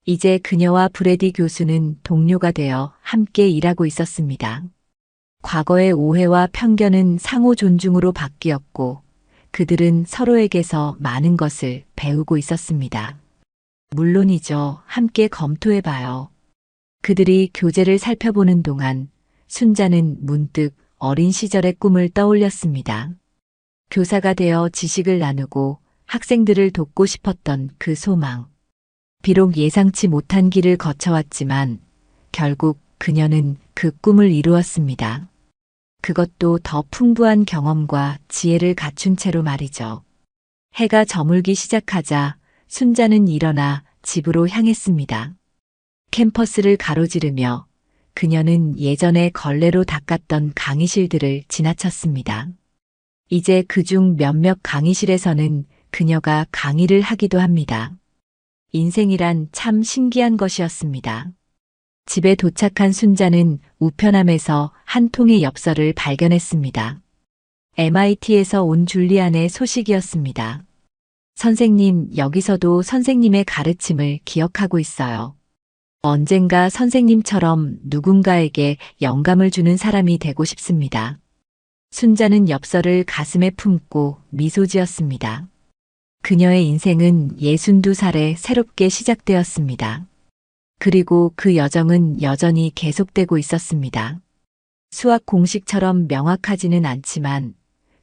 [SPEAKER 1] 이제 그녀와 브래디 교수는 동료가 되어 함께 일하고 있었습니다. 과거의 오해와 편견은 상호 존중으로 바뀌었고 그들은 서로에게서 많은 것을 배우고 있었습니다. 물론이죠. 함께 검토해봐요. 그들이 교재를 살펴보는 동안 순자는 문득 어린 시절의 꿈을 떠올렸습니다. 교사가 되어 지식을 나누고 학생들을 돕고 싶었던 그 소망. 비록 예상치 못한 길을 거쳐왔지만 결국 그녀는 그 꿈을 이루었습니다. 그것도 더 풍부한 경험과 지혜를 갖춘 채로 말이죠. 해가 저물기 시작하자 순자는 일어나 집으로 향했습니다. 캠퍼스를 가로지르며 그녀는 예전에 걸레로 닦았던 강의실들을 지나쳤습니다. 이제 그중 몇몇 강의실에서는 그녀가 강의를 하기도 합니다. 인생이란 참 신기한 것이었습니다. 집에 도착한 순자는 우편함에서 한 통의 엽서를 발견했습니다. MIT에서 온 줄리안의 소식이었습니다. 선생님, 여기서도 선생님의 가르침을 기억하고 있어요. 언젠가 선생님처럼 누군가에게 영감을 주는 사람이 되고 싶습니다. 순자는 엽서를 가슴에 품고 미소 지었습니다. 그녀의 인생은 62살에 새롭게 시작되었습니다. 그리고 그 여정은 여전히 계속되고 있었습니다. 수학 공식처럼 명확하지는 않지만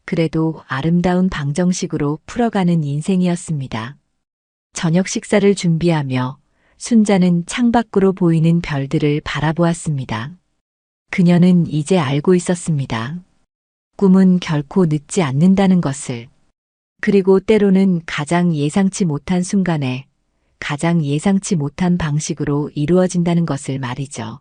[SPEAKER 1] 그래도 아름다운 방정식으로 풀어가는 인생이었습니다. 저녁 식사를 준비하며 순자는 창밖으로 보이는 별들을 바라보았습니다. 그녀는 이제 알고 있었습니다. 꿈은 결코 늦지 않는다는 것을. 그리고 때로는 가장 예상치 못한 순간에 가장 예상치 못한 방식으로 이루어진다는 것을 말이죠.